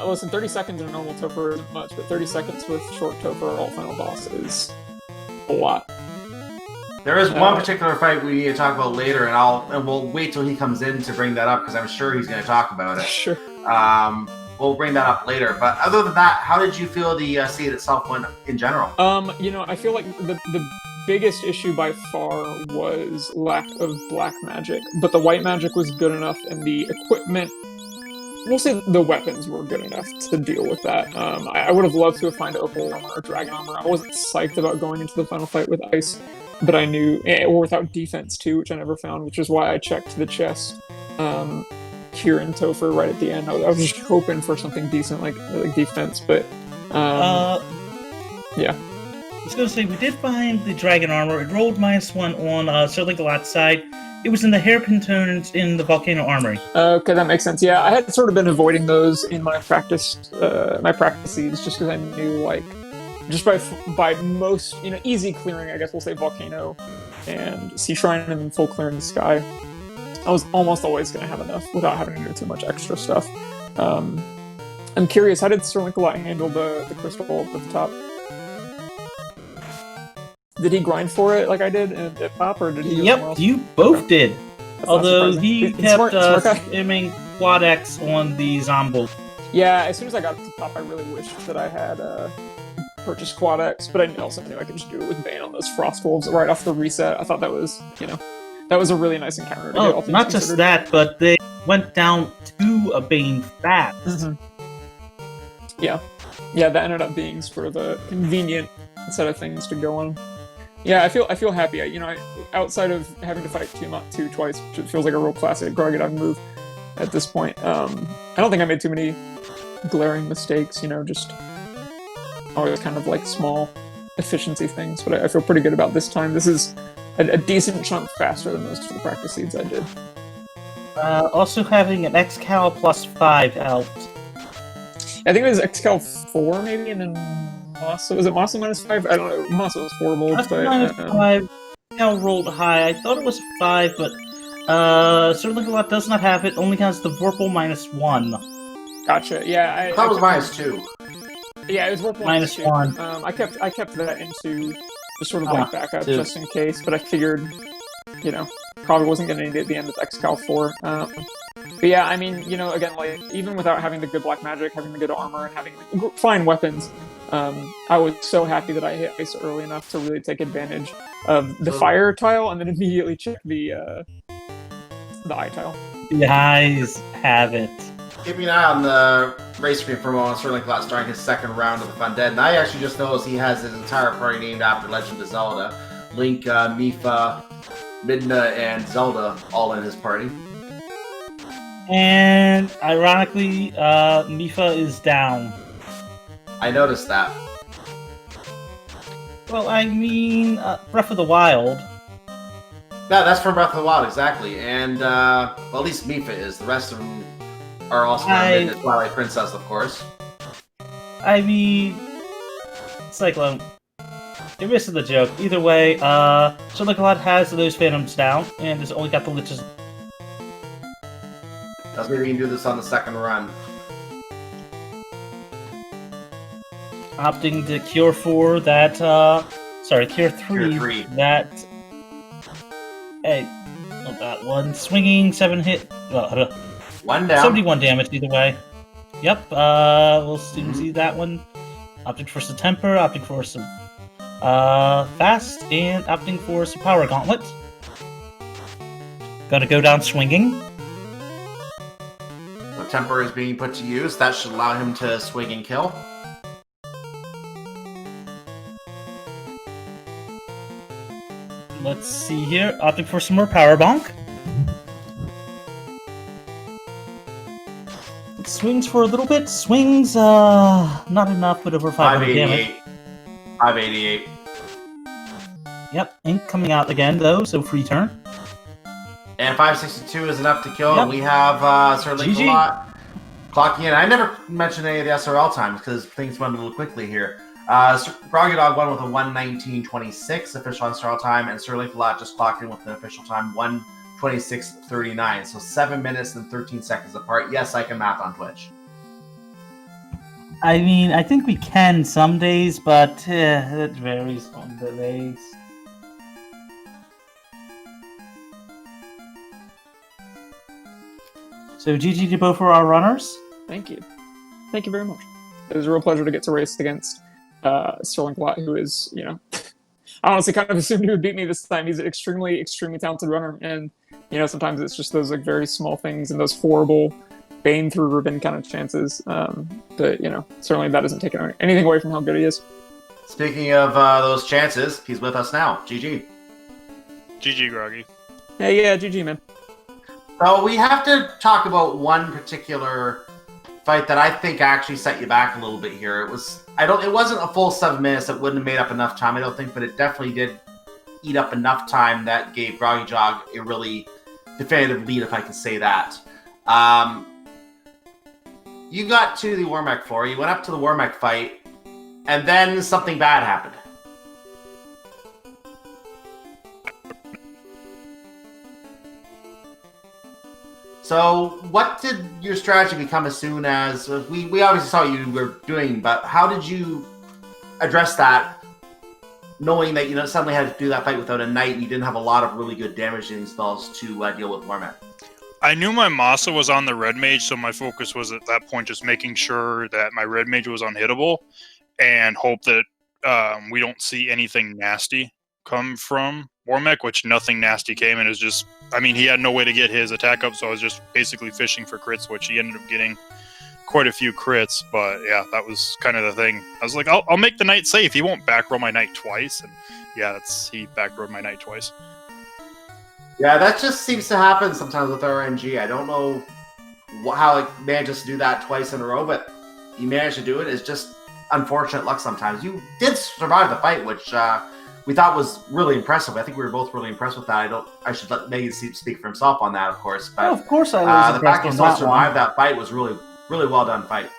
listen, 30 seconds in a normal Topher isn't much, but 30 seconds with short Topher alt final boss is a lot. There is one particular fight we need to talk about later, and we'll wait till he comes in to bring that up because I'm sure he's going to talk about it. Sure. We'll bring that up later. But other than that, how did you feel the seed itself went in general? I feel like the biggest issue by far was lack of black magic, but the white magic was good enough, and the equipment, we'll say the weapons were good enough to deal with that. I would have loved to have found opal armor or dragon armor. I wasn't psyched about going into the final fight with ice, but I knew, or without defense too, which I never found, which is why I checked the chest here in Topher right at the end. I was just hoping for something decent like defense, but yeah. I was going to say, we did find the dragon armor. It rolled -1 on SirLinkalot's side. It was in the hairpin turns in the volcano armory. Okay, that makes sense. Yeah, I had sort of been avoiding those in my practices, just because I knew, like, just by most, easy clearing, I guess we'll say volcano and sea shrine and then full clearing the sky, I was almost always going to have enough without having to do too much extra stuff. I'm curious, how did SirLinkalot handle the crystal at the top? Did he grind for it like I did at Pop, or did he? Yep, you both did. That's although he kept smart guy. aiming Quad X on the Zombo. Yeah, as soon as I got to Pop, I really wished that I had purchased Quad X, but I also knew I could just do it with Bane on those Frost Wolves right off the reset. I thought that was, that was a really nice encounter. Not just that, but they went down to a Bane fast. Mm-hmm. Yeah, that ended up being sort of a convenient set of things to go on. Yeah, I feel happy. Outside of having to fight Tiamat 2 twice, which feels like a real classic groggydog move at this point, I don't think I made too many glaring mistakes, just always kind of like small efficiency things, but I feel pretty good about this time. This is a decent chunk faster than most of the practice seeds I did. Also having an XCal +5 helped. I think it was XCal 4 maybe, and then Masa. Was it Masa -5? I don't know. Masa was horrible. -5. Cal rolled high. I thought it was a 5, but SirLinkalot does not have it. Only has the Vorpal -1. Gotcha. Yeah, I thought it was -2. Yeah, it was Vorpal -1. I kept that into just sort of like backup just in case, but I figured, probably wasn't going to need it at the end of XCal 4. But yeah, I mean, again, like, even without having the good black magic, having the good armor, and having fine weapons, I was so happy that I hit ice early enough to really take advantage of the fire tile, and then immediately check the eye tile. The eyes have it. Keeping an eye on the race screen for a moment, SirLinkalot starting his second round of the Fundead, and I actually just noticed he has his entire party named after Legend of Zelda. Link, Mipha, Midna, and Zelda all in his party. And ironically, Mipha is down. I noticed that. Well, I mean, Breath of the Wild. Yeah, that's from Breath of the Wild, exactly. And, well, at least Mipha is. The rest of them are also Midna, Twilight Princess, of course. I mean, Cyclone, you're missing the joke. Either way, SirLinkalot has those Phantoms down, and has only got the Liches. That's maybe we can do this on the second run. Opting to Cure 4 that, Cure 3. That, hey, not that one. Swinging 7 hit, 1 down. 71 damage either way. Yep, we'll soon see that one. Opting for some Temper, opting for some, Fast, and opting for some Power Gauntlet. Gotta go down swinging. The Temper is being put to use. That should allow him to swing and kill. Let's see here. Opting for some more Power Bonk. swings for a little bit. Swings, not enough, but over 500 damage. 588. Yep, ink coming out again, though, so free turn. And 562 is enough to kill. Yep. And we have SirLinkalot clocking in. I never mentioned any of the SRL times because things went a little quickly here. groggydog won with a 1:19.26 official SRL time, and SirLinkalot just clocked in with an official time 1:26.39. So 7 minutes and 13 seconds apart. Yes, I can math on Twitch. I mean, I think we can some days, but it varies on the days. So GG to both for our runners. Thank you. Thank you very much. It was a real pleasure to get to race against SirLinkalot, who is, I honestly kind of assumed he would beat me this time. He's an extremely, extremely talented runner, and, sometimes it's just those, very small things and those horrible bane through ribbon kind of chances. But, certainly that doesn't take anything away from how good he is. Speaking of those chances, he's with us now. GG. GG, Groggy. Hey, yeah, GG, man. So we have to talk about one particular fight that I think actually set you back a little bit here. It wasn't a full 7 minutes. It wouldn't have made up enough time, I don't think, but it definitely did eat up enough time that gave groggydog a really definitive lead, if I can say that. You got to the Warmech floor, you went up to the Warmech fight, and then something bad happened. So, what did your strategy become as soon as we obviously saw what you were doing, but how did you address that, knowing that you suddenly had to do that fight without a knight and you didn't have a lot of really good damage spells to deal with Warmech? I knew my Masa was on the red mage, so my focus was at that point just making sure that my red mage was unhittable and hope that we don't see anything nasty come from Warmech, which nothing nasty came, and is just, he had no way to get his attack up, so I was just basically fishing for crits, which he ended up getting quite a few crits, but yeah, that was kind of the thing. I was like, I'll make the knight safe. He won't back roll my knight twice, and yeah, he back rolled my knight twice. Yeah, that just seems to happen sometimes with RNG. I don't know how it manages to do that twice in a row, but you managed to do it. It's just unfortunate luck sometimes. You did survive the fight, which we thought was really impressive. I think we were both really impressed with that. I should let Megan speak for himself on that, of course. But of course, I was the fact you still survived that fight was really, really well done fight.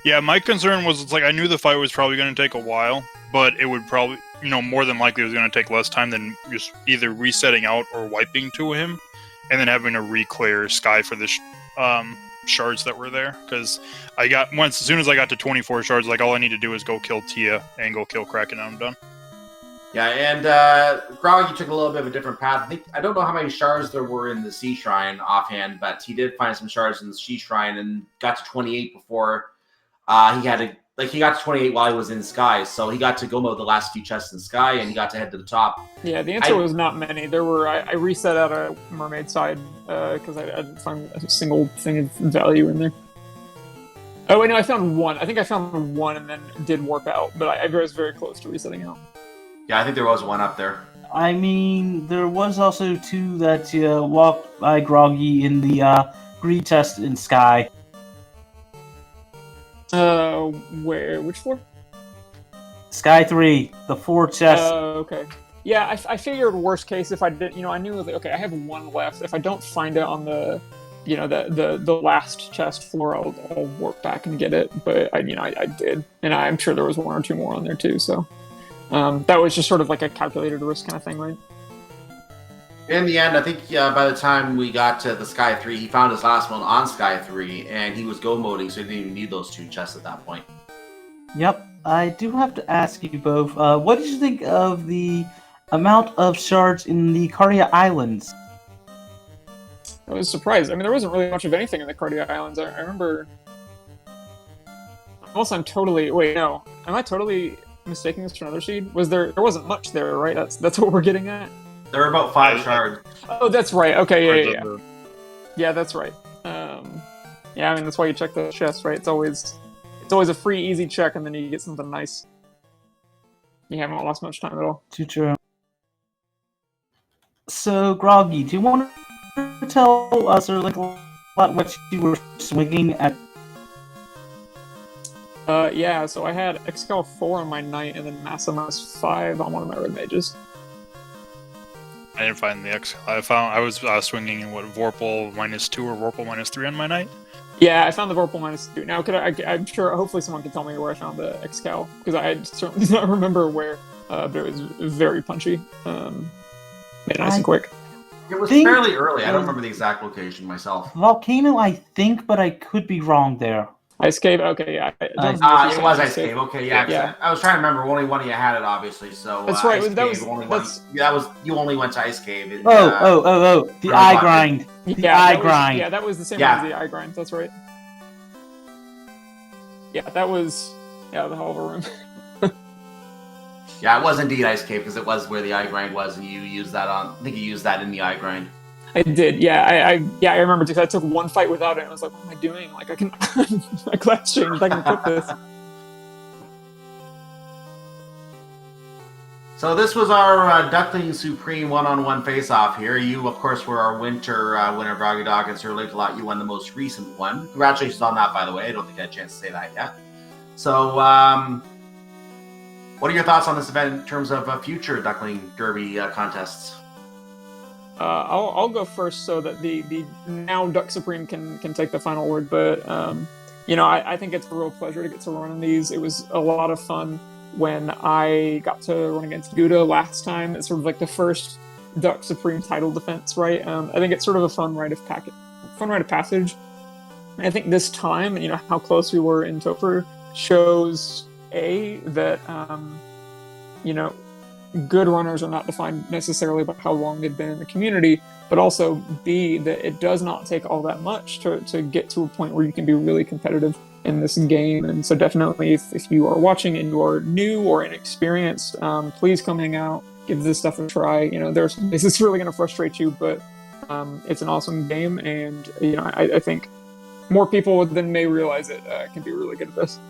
Yeah, my concern was I knew the fight was probably going to take a while, but it would probably, more than likely it was going to take less time than just either resetting out or wiping to him, and then having to re-clear Sky for the shards that were there. Because as soon as I got to 24 shards, all I need to do is go kill Tia and go kill Kraken, and I'm done. Yeah, and Groggy took a little bit of a different path. I don't know how many shards there were in the Sea Shrine offhand, but he did find some shards in the Sea Shrine and got to 28 before he got to 28 while he was in Sky, so he got to go mode the last few chests in Sky, and he got to head to the top. Yeah, the answer was not many. There were I reset out a mermaid side because I didn't find a single thing of value in there. Oh wait, no, I found one. I think I found one and then did warp out, but I was very close to resetting out. Yeah, I think there was one up there. There was also two that walked by Groggy in the greed test in Sky. Where? Which floor? Sky 3, the 4 chests. Okay. Yeah, I figured worst case if I did, I knew okay, I have one left. If I don't find it on the, the last chest floor, I'll warp back and get it. But I did, and I'm sure there was one or two more on there too. So, that was just sort of like a calculated risk kind of thing, right? In the end, I think by the time we got to the Sky 3, he found his last one on Sky 3, and he was go moding, so he didn't even need those two chests at that point. Yep, I do have to ask you both, what did you think of the amount of shards in the Cardia Islands? I was surprised. There wasn't really much of anything in the Cardia Islands. I remember... Unless I'm totally... Wait, no. Am I totally mistaking this for another seed? There wasn't much there, right? That's what we're getting at? There were about 5 shards. Oh, that's right. Okay, yeah. Yeah, that's right. Yeah, that's why you check the chest, right? It's always a free, easy check, and then you get something nice. You haven't lost much time at all. Too true. So, Groggy, do you want to tell SirLinkalot what you were swinging at? Yeah, so I had Excal 4 on my knight and then Massa -5 on one of my red mages. I didn't find the X. I was swinging in what Vorpal -2 or Vorpal -3 on my knight. Yeah, I found the Vorpal -2. Now, I'm sure, hopefully someone can tell me where I found the Excal, because I certainly do not remember where, but it was very punchy. Made it nice and quick. It was fairly early. I don't remember the exact location myself. Volcano, I think, but I could be wrong there. Ice Cave, okay, yeah. It was Ice Cave. Okay, yeah. I was trying to remember. Only one of you had it, obviously. So that's right. You only went to Ice Cave. And, the eye grind. The eye grind. Yeah, that was the same one as the eye grind. That's right. Yeah, that was the hell of a room. Yeah, it was indeed Ice Cave because it was where the eye grind was, and you used that on. I think you used that in the eye grind. I did, yeah. I remember because I took one fight without it, and I was like, "What am I doing? Like, I can my class changed. I can equip this." So this was our Duckling Supreme one-on-one face-off here. You, of course, were our winter winner, groggydog, and SirLinkalot. You won the most recent one. Congratulations on that, by the way. I don't think I had a chance to say that yet. So, what are your thoughts on this event in terms of future Duckling Derby contests? I'll go first so that the now Duck Supreme can take the final word. But I think it's a real pleasure to get to run in these. It was a lot of fun when I got to run against Gouda last time. It's sort of like the first Duck Supreme title defense, right? I think it's sort of a fun rite of passage. And I think this time, how close we were in Topher shows that good runners are not defined necessarily by how long they've been in the community, but also B, that it does not take all that much to get to a point where you can be really competitive in this game. And so definitely if you are watching and you are new or inexperienced, please come hang out, give this stuff a try. There's some places it's really going to frustrate you, but it's an awesome game, and I think more people than may realize it can be really good at this.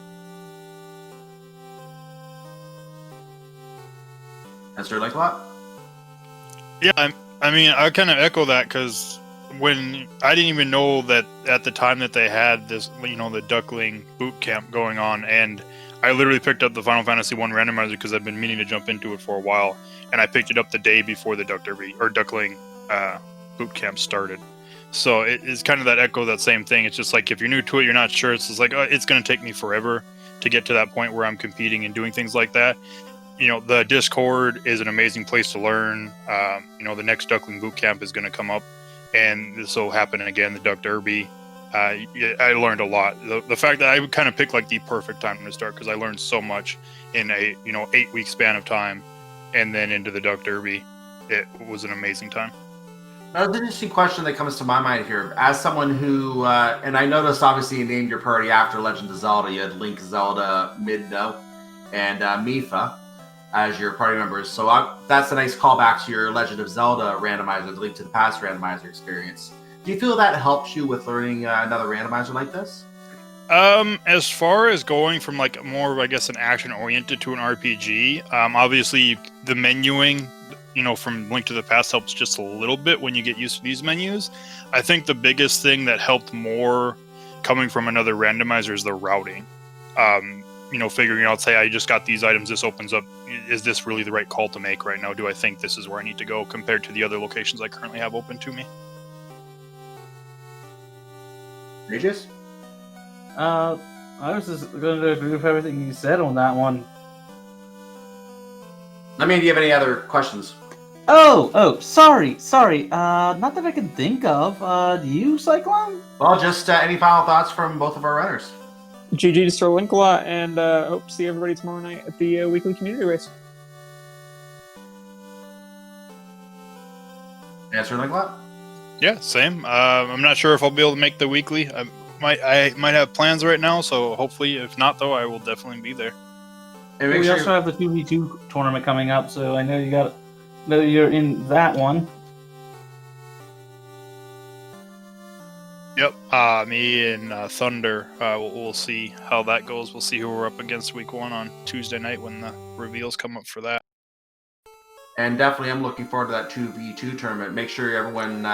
And SirLinkalot? Yeah, I mean, I kind of echo that because when I didn't even know that at the time that they had this, the Duckling boot camp going on, and I literally picked up the Final Fantasy 1 randomizer because I've been meaning to jump into it for a while, and I picked it up the day before the Duck Derby or Duckling boot camp started. So it is kind of that echo, that same thing. It's just like if you're new to it, you're not sure. It's just like it's going to take me forever to get to that point where I'm competing and doing things like that. The Discord is an amazing place to learn. The next Duckling boot camp is going to come up, and this will happen again, the Duck Derby. I learned a lot. The fact that I would kind of pick like the perfect time to start because I learned so much in a 8-week span of time, and then into the Duck Derby, it was an amazing time. Now, the interesting question that comes to my mind here, as someone who, and I noticed obviously you named your party after Legend of Zelda. You had Link, Zelda, Midna, and Mipha as your party members. So that's a nice callback to your Legend of Zelda randomizer, the Link to the Past randomizer experience. Do you feel that helps you with learning another randomizer like this? As far as going from like more of, I guess, an action oriented to an RPG, obviously the menuing, from Link to the Past helps just a little bit when you get used to these menus. I think the biggest thing that helped more coming from another randomizer is the routing. Figuring out, say, I just got these items, this opens up, is this really the right call to make right now? Do I think this is where I need to go compared to the other locations I currently have open to me? Regis? I was just going to agree with everything you said on that one. I mean, do you have any other questions? Oh, sorry. Not that I can think of. Do you, Cyclone? Well, just any final thoughts from both of our runners? GG to SirLinkalot, and hope to see everybody tomorrow night at the weekly community race. And SirLinkalot? Yeah, same. I'm not sure if I'll be able to make the weekly. I might have plans right now, so hopefully, if not, though, I will definitely be there. And we also have the 2v2 tournament coming up, so I know you're in that one. Yep, me and Thunder, we'll see how that goes. We'll see who we're up against week 1 on Tuesday night when the reveals come up for that. And definitely, I'm looking forward to that 2v2 tournament. Make sure everyone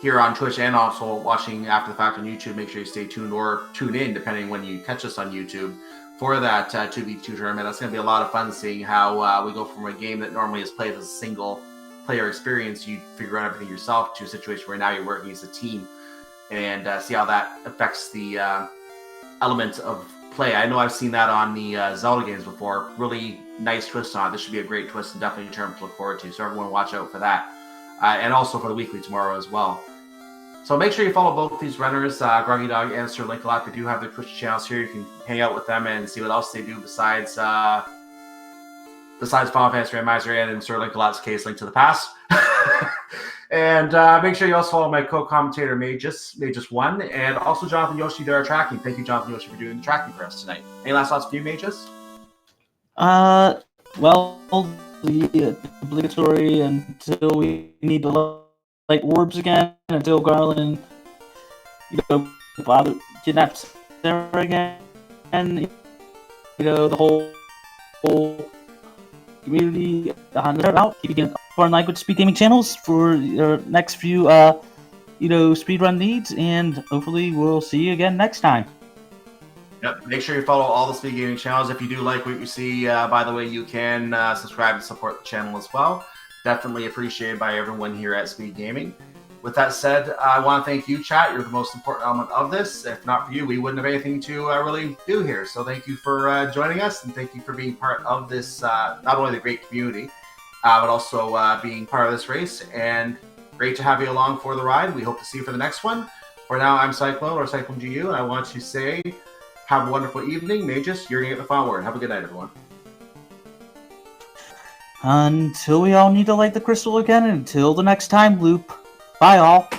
here on Twitch and also watching after the fact on YouTube, make sure you stay tuned or tune in, depending when you catch us on YouTube, for that 2v2 tournament. That's going to be a lot of fun seeing how we go from a game that normally is played as a single player experience, you figure out everything yourself, to a situation where now you're working as a team, and see how that affects the element of play. I know I've seen that on the Zelda games before. Really nice twist on it. This should be a great twist and definitely a tournament to look forward to. So everyone watch out for that. And also for the weekly tomorrow as well. So make sure you follow both these runners, groggydog and SirLinkalot. They do have their Twitch channels here. You can hang out with them and see what else they do besides Final Fantasy Randomizer, and in SirLinkalot's case, Link to the Past. And make sure you also follow my co-commentator, Magus1, and also Jonathan Yoshi, there are tracking. Thank you, Jonathan Yoshi, for doing the tracking for us tonight. Any last thoughts for you, Magus? Well, the obligatory until we need to light orbs again, until Garland, kidnaps Sarah again, and the whole community on there out, keeping foreign language speed gaming channels for your next few speedrun needs, and hopefully we'll see you again next time. Yep. Make sure you follow all the speed gaming channels. If you do like what you see, by the way, you can subscribe and support the channel as well. Definitely appreciated by everyone here at Speed Gaming. With that said, I want to thank you, chat. You're the most important element of this. If not for you, we wouldn't have anything to really do here. So thank you for joining us, and thank you for being part of this, not only the great community, but also being part of this race. And great to have you along for the ride. We hope to see you for the next one. For now, I'm Cyclone, or Cyclone GU, and I want to say have a wonderful evening. Magus, you're going to get the final word. Have a good night, everyone. Until we all need to light the crystal again, until the next time loop. Bye, all.